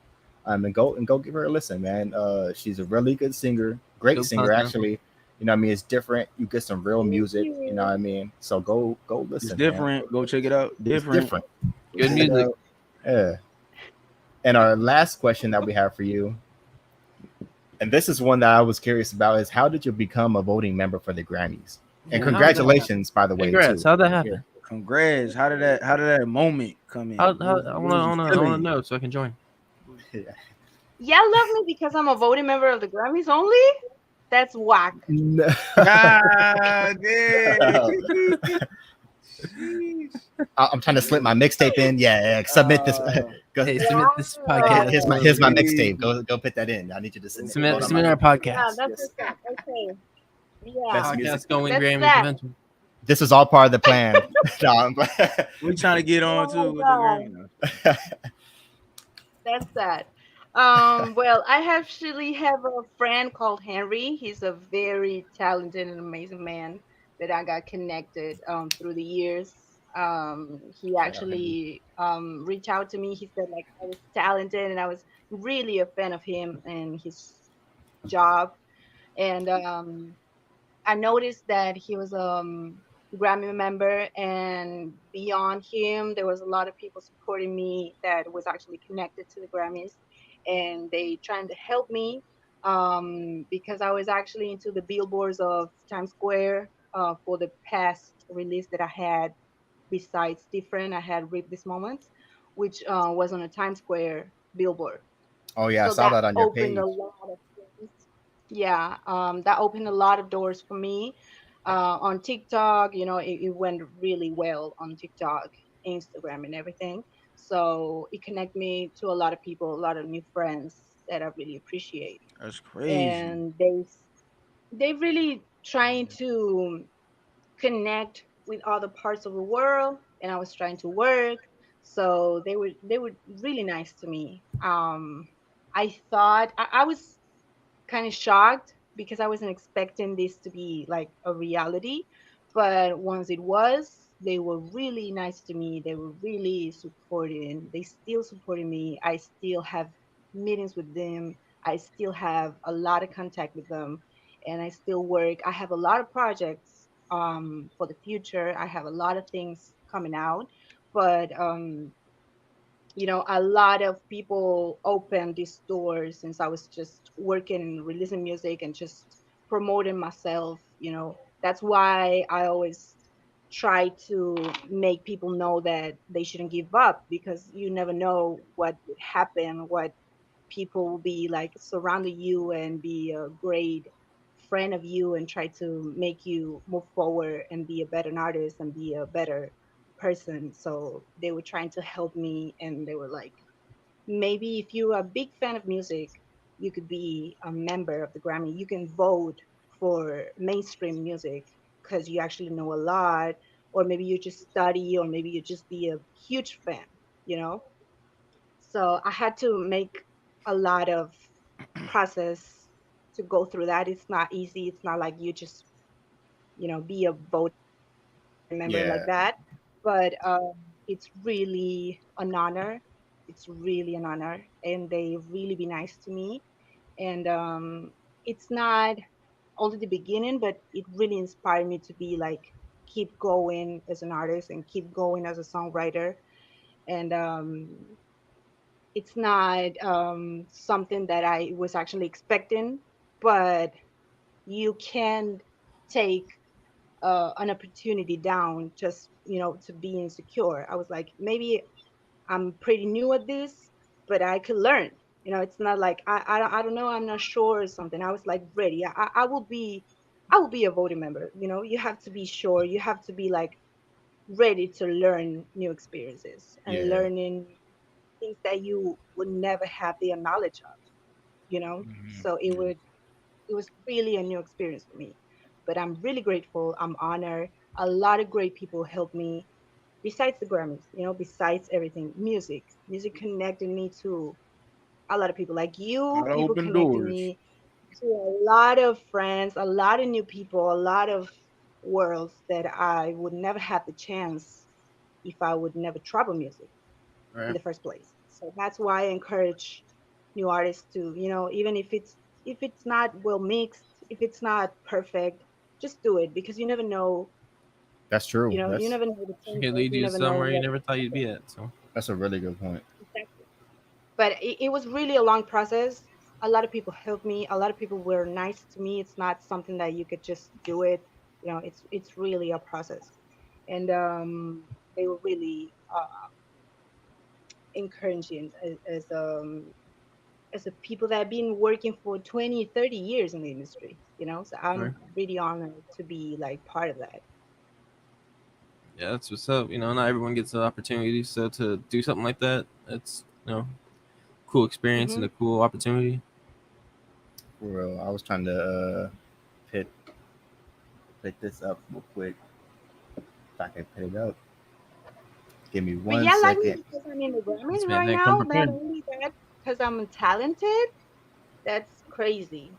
And go give her a listen, man. She's a really good singer, great Good singer, content. actually. You know what I mean? It's different. You get some real music, you know what I mean? So go listen. It's man. different. Go check it out. It's Different. different. Good music. Yeah. And our last question that we have for you, and this is one that I was curious about, is how did you become a voting member for the Grammys? And Yeah, congratulations, by the way. Congrats. Too. How'd that happen? Congrats. How did that moment come in? I wanna know so I can join. Y'all love me because I'm a voting member of the Grammys only? That's whack. No. God damn. Sheesh. I'm trying to slip my mixtape in. Yeah, submit this. Go, Hey, submit this Wow. podcast. here's my mixtape. Crazy. Go put that in. I need you to Submit vote on my submit our music. Yeah, podcast. that's Yes, what's up. Okay. Yeah. best music. Podcast going That's Grammys that. eventually. This was all part of the plan. No, We trying to get on Oh too with the my God. Grammy. That's that. Well, I actually have a friend called Henry. He's a very talented and amazing man that I got connected through the years. He Shout out Henry. actually reached out to me. He said like I was talented and I was really a fan of him and his job. And I noticed that he was Grammy member, and beyond him, there was a lot of people supporting me that was actually connected to the Grammys, and they trying to help me because I was actually into the billboards of Times Square for the past release that I had. Besides different, I had Reap This Moment, which was on a Times Square billboard. Oh yeah, I So saw that that on your opened a page. lot of things. Yeah, that opened a lot of doors for me. On TikTok, it went really well on TikTok, Instagram, and everything. So it connected me to a lot of people, a lot of new friends that I really appreciate. That's crazy. And they really trying to connect with other parts of the world, and I was trying to work. So they were really nice to me. I thought I was kind of shocked because I wasn't expecting this to be like a reality. But once it was, they were really nice to me. They were really supporting. They still supporting me. I still have meetings with them. I still have a lot of contact with them, and I still work. I have a lot of projects for the future. I have a lot of things coming out, but a lot of people opened these doors since I was just working and releasing music and just promoting myself. That's why I always try to make people know that they shouldn't give up because you never know what would happen, what people will be like surrounding you and be a great friend of you and try to make you move forward and be a better artist and be a better person. So they were trying to help me and they were like, maybe if you're a big fan of music, you could be a member of the Grammy. You can vote for mainstream music because you actually know a lot, or maybe you just study, or maybe you just be a huge fan, you know? So I had to make a lot of process to go through that. It's not easy. It's not like you just, be a voting member like that. Yeah, But it's really an honor. It's really an honor. And they really be nice to me. And it's not only the beginning, but it really inspired me to be like, keep going as an artist and keep going as a songwriter. And it's not something that I was actually expecting, but you can take an opportunity down just to be insecure. I was like, maybe I'm pretty new at this, but I could learn. It's not like I don't know, I'm not sure or something. I was like ready. I will be a voting member. You have to be sure. You have to be like ready to learn new experiences and yeah, learning things that you would never have the knowledge of. Mhm. So it Yeah. would it was really a new experience for me. But I'm really grateful. I'm honored. A lot of great people helped me besides the Grammys, besides everything. Music connected me to a lot of people like you. Gotta People open connected doors. me to a lot of friends, a lot of new people, a lot of worlds that I would never have the chance if I would never travel music in Right. the first place. So that's why I encourage new artists to, even if it's not well mixed, if it's not perfect, just do it because you never know. that's true. You never know the It can chances. lead You you never know somewhere you what never thought will you'd be happen. at. So That's a really good point. Exactly. But it was really a long process. A lot of people helped me. A lot of people were nice to me. It's not something that you could just do it. It's really a process. And they were really encouraging as a people that have been working for 20, 30 years in the industry. So right. I'm really honored to be like part of that. Yeah, that's what's up. Not everyone gets the opportunity, so to do something like that, it's cool experience and Hmm. a cool opportunity. For real. I was trying to pit pick this up real quick. If I can put it up. Give me But one yeah, like second. me because I'm in the This Grammys man right didn't come now. Not prepared. only that, because I'm talented. That's crazy.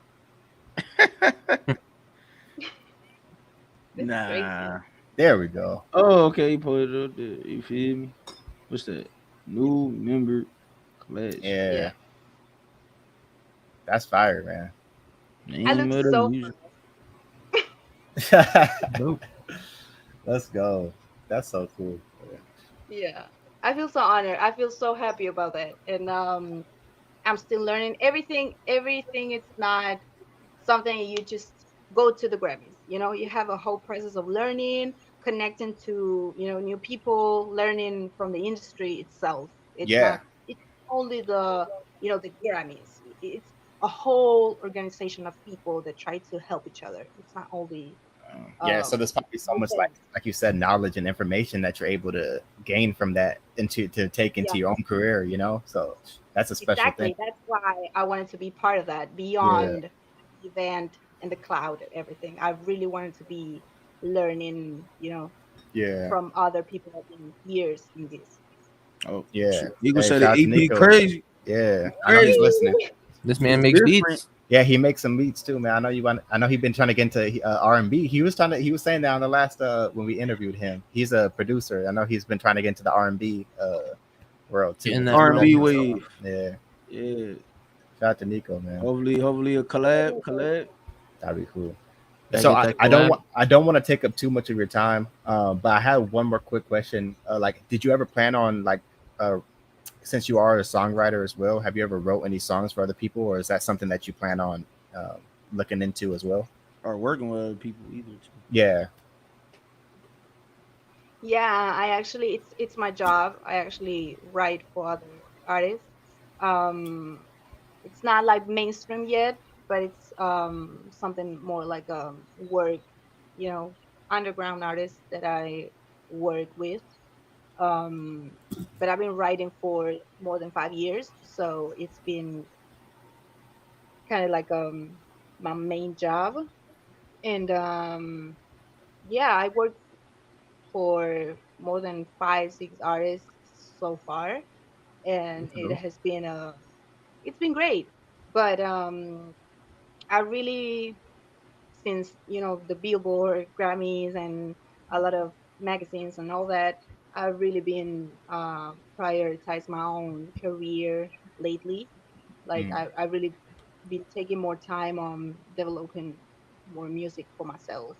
This is Nah. crazy. There we go. Oh, okay. You put it up there. You feel me? What's that? New member collection. Yeah, Yeah, that's fire, man. I Name look of the so. music. Nope. Let's go. That's so cool. Yeah, I feel so honored. I feel so happy about that, and I'm still learning everything. Everything it's not something you just go to the Grammys. You have a whole process of learning, connecting to new people, learning from the industry itself. It's Yeah, not. It's only the Grammys. It's a whole organization of people that try to help each other. It's not only yeah. So um there's probably so one much thing. like you said, knowledge and information that you're able to gain from that into to take into Yeah. your own career. So that's a special thing. Exactly. That's why I wanted to be part of that Yeah, beyond the event and the cloud and everything. I really wanted to be learning, yeah, from other people that have been years in this. Oh, yeah. shit. Eagle Hey, said the shout out to EP Nico. crazy. Yeah, I know he's Crazy. listening. This man It's makes different. beats. Yeah, he makes some beats too, man. I know you want. I know he's been trying to get into R&B. He was trying to. He was saying that on the last when we interviewed him. He's a producer. I know he's been trying to get into the R&B world too, Getting which that is real. R&B dope. So wave. yeah, Yeah. shout out to Nico, man. Hopefully a collab. Collab. That'd be cool. Gotta So get that collab. I don't want to take up too much of your time, but I have one more quick question. Like, did you ever plan on like, since you are a songwriter as well, have you ever wrote any songs for other people, or is that something that you plan on um, looking into as well? Or working with other people either too. Yeah. Yeah, I actually it's my job. I actually write for other artists. Um it's not like mainstream yet, but it's something more like work, you know, underground artists that I work with. Um, but I've been writing for more than 5 years, so it's been kind of like my main job. And yeah, I worked for more than 5, 6 artists so far, and it has been it's been great. But I really, since the Billboard, Grammys, and a lot of magazines and all that, I've really been prioritize my own career lately. Like Mm. I really been taking more time on developing more music for myself.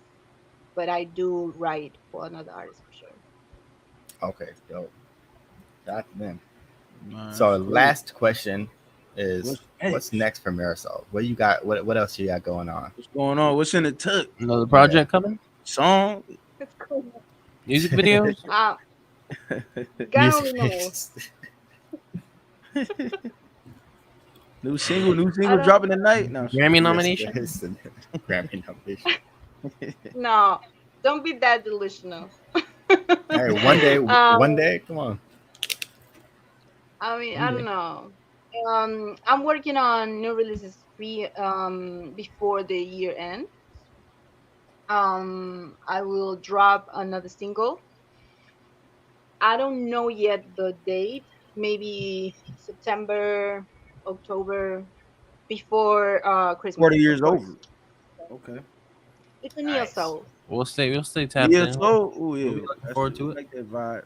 But I do write for another artist for sure. Okay. Dope. Shout out to them. Man, So straight. last question is, What's what's next? next for Marisol? What you got? What else you got going on? What's going on? What's in the tuck? Another Yeah. project coming. Song? That's cool. Music videos. Uh, God Music only knows. videos. New single I don't. dropping tonight. No, Grammy Yes, nomination. yes. And Grammy nomination. No, don't be that delusional. Hey, one um, day, come on. I mean, I One don't day. know. I'm working on new releases before the year end. I will drop another single. I don't know yet the date. Maybe September, October, before Before Christmas, the of year's course. over. Okay. It's a neo Nice. soul. We'll stay tapped Yeah, in. so oh We'll yeah. be looking That's forward we to it. like that vibe.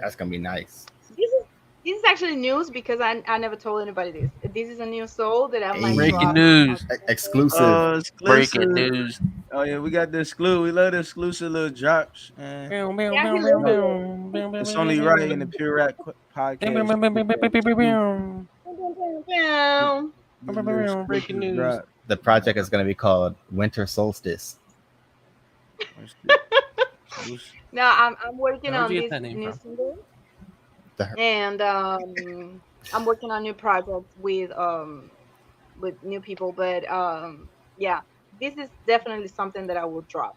That's gonna be nice. This is actually news because I never told anybody this. This is a new soul that I might Hey, Breaking drop on news. September. exclusive. Breaking Exclusive. news. Oh yeah, we got the exclusive. We love the exclusive little drops, and Bow, bow, Yeah, he bow, bow, lives no, here. bow. Bow, bow, it's bow, bow, only right in the bow. Pure Rap Bow, bow, podcast. bow, bow, We bow, get bow, that bow, bow, exclusive, bow. Bow, get bow, a little bow, bow. Breaking exclusive news. drop. The project is gonna be called Winter Solstice. That's the exclusive. No, I'm working Now, where'd on you get this that name new from? single, The, and I'm working on new projects with new people. But yeah, this is definitely something that I will drop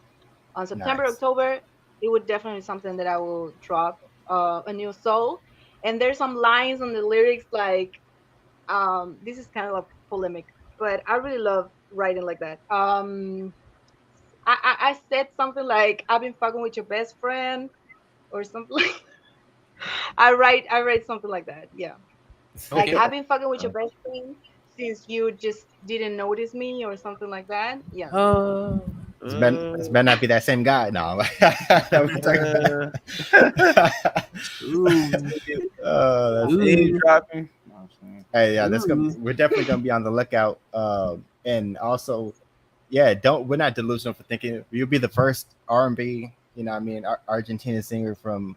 on September, nice. October. it would definitely be something that I will drop a new soul. And there's some lines on the lyrics like this is kind of like polemic, but I really love writing like that. I said something like I've been fucking with your best friend or something like I write something like that. Yeah. Like Okay. I've been fucking with your best friend since you just didn't notice me or something like that. Yeah. It's better not be that same guy. No, that we talking about. Ooh, That's name dropping. No, I'm saying. hey, yeah, we're definitely gonna be on the lookout. And also, yeah, we're not delusional for thinking you'll be the first R&B, Argentinian singer from,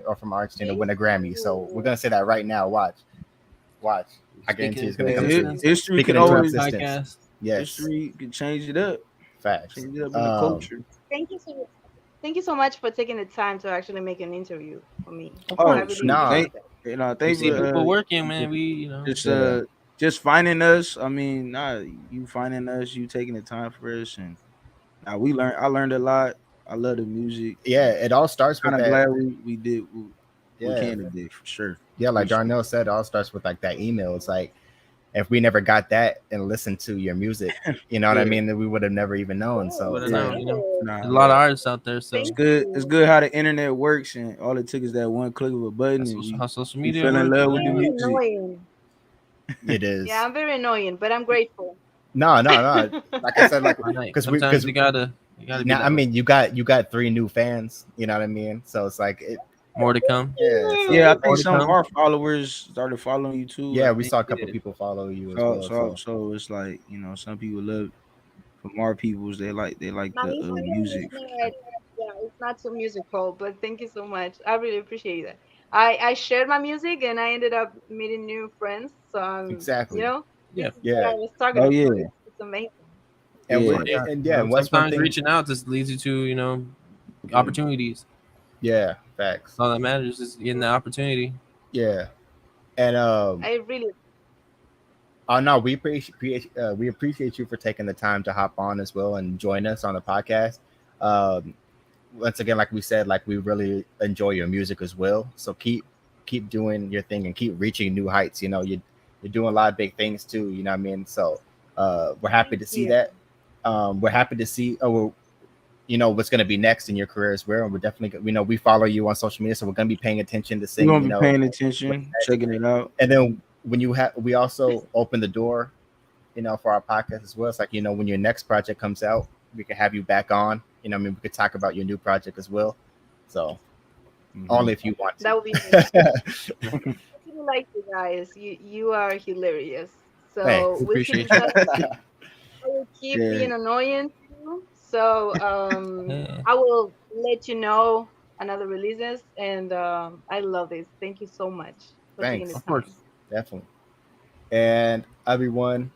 or from Argentina to win a Grammy. So we're gonna say that right now. Watch. I guarantee it's gonna come true. History Speaking can into always existence. Yes, history can change it up. facts. Change it up in the culture. Thank you so much. Thank you so much for taking the time to actually make an interview for me. Of Oh, I course. really Nah. appreciate that. You know, We thank see you. people working, man. We, Just finding us. I mean, you finding us, you taking the time for us, and now I learned a lot. I love the music. Yeah, it all starts with Kind of that. glad we did what Yeah. Canada did for sure. Yeah, like Appreciate Darnell said, it all starts with like that email. It's like if we never got that and listened to your music, you know what I Yeah. mean, then we would have never even known. So Would've yeah. known, you know. Nah, There's a lot of artists out there, so Thank it's good. you. It's good how the internet works, and all it took is that one click of a button, that's and how social we media fell in works. love with the Very music. annoying. It is. Yeah, I'm very annoying, but I'm grateful. No. Like I said, like Because because you gotta be now, that I way. mean, you got 3 new fans. You know what I mean? So it's like More to come. yeah. Yeah, I More think to some of come. our followers started following you too. Yeah, I we think. saw a couple people follow you as So, well. so it's like, you know, some people love from our peoples. They like My the Instagram is music. not, yeah, it's not so musical, but thank you so much. I really appreciate that. I shared my music and I ended up meeting new friends. So Exactly. Yeah. this is what I was talking Oh about. yeah, It's amazing. And yeah. and what's one Sometimes thing? reaching out just leads you to opportunities. Yeah, facts. All that matters is getting the opportunity. Yeah, and I really oh no, we appreciate you for taking the time to hop on as well and join us on the podcast. Um, Once again, like we said, like we really enjoy your music as well. So keep doing your thing and keep reaching new heights. You know, you're doing a lot of big things too. You know what I mean? So we're happy to see you. that. We're happy to see what's going to be next in your career as well. And we're definitely we follow you on social media, so we're going to be paying attention to see. We're gonna be paying attention, checking it out. And then we also open the door, for our podcast as well. It's like, when your next project comes out, we can have you back on. We could talk about your new project as well. So only if you want to. That would be nice. I really like you guys. You are hilarious. So Thanks. we'll keep Appreciate in touch. I will keep Yeah. being annoying too. So Yeah. I will let you know another releases, and I love this. Thank you so much for taking Thanks. the Of time. course. Definitely. And everyone,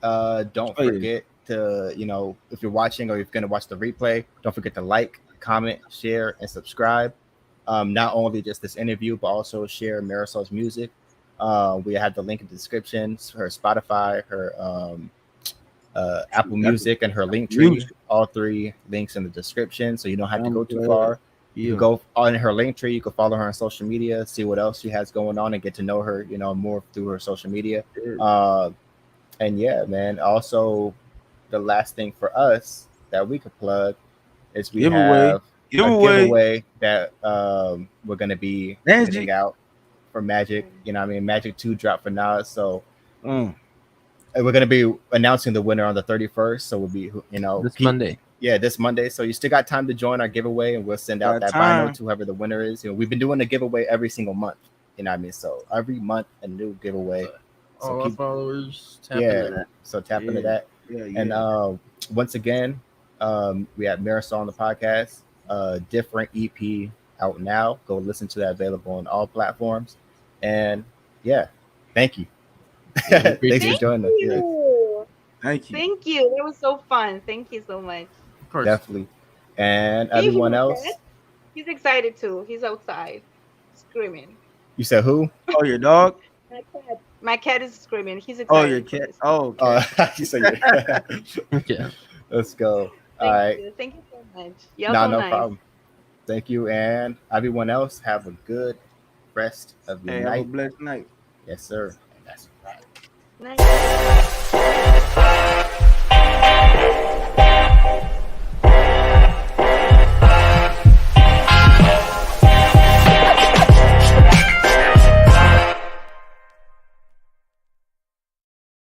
don't forget to, if you're watching or if you're going to watch the replay, don't forget to like, comment, share, and subscribe. Not only just this interview, but also share MAR1ASOL's music. We have the link in the description, her Spotify, her Apple Music, and her link tree. All 3 links in the description, so you don't have to go too far. You can go on her link tree. You can follow her on social media, see what else she has going on, and get to know her, more through her social media. And yeah, man. Also, the last thing for us that we could plug is we have a giveaway that we're gonna be getting out for Magic. Magic 2 drop for Nas. So we're gonna be announcing the winner on the 31st. So we'll be, Monday. Yeah, this Monday. So you still got time to join our giveaway, and we'll send out that vinyl to whoever the winner is. We've been doing a giveaway every single month. So every month a new giveaway. All our followers tap into that. So tap into that. And once again, we have MAR1ASOL on the podcast. Different EP out now. Go listen to that. Available on all platforms. And yeah, thank you. Thanks for joining us. Yeah. Thank you. Thank you. That was so fun. Thank you so much. Of course. Definitely. And everyone else. He's excited too. He's outside screaming. You said who? Oh, your dog? My cat is screaming. He's excited. Oh, your cat. Oh, okay. You said your cat. Yeah. Let's go. All right. Thank you so much. No problem. Thank you, and everyone else have a good rest of your Hey, have a night. blessed night. Yes, sir. And that's a wrap. Nice.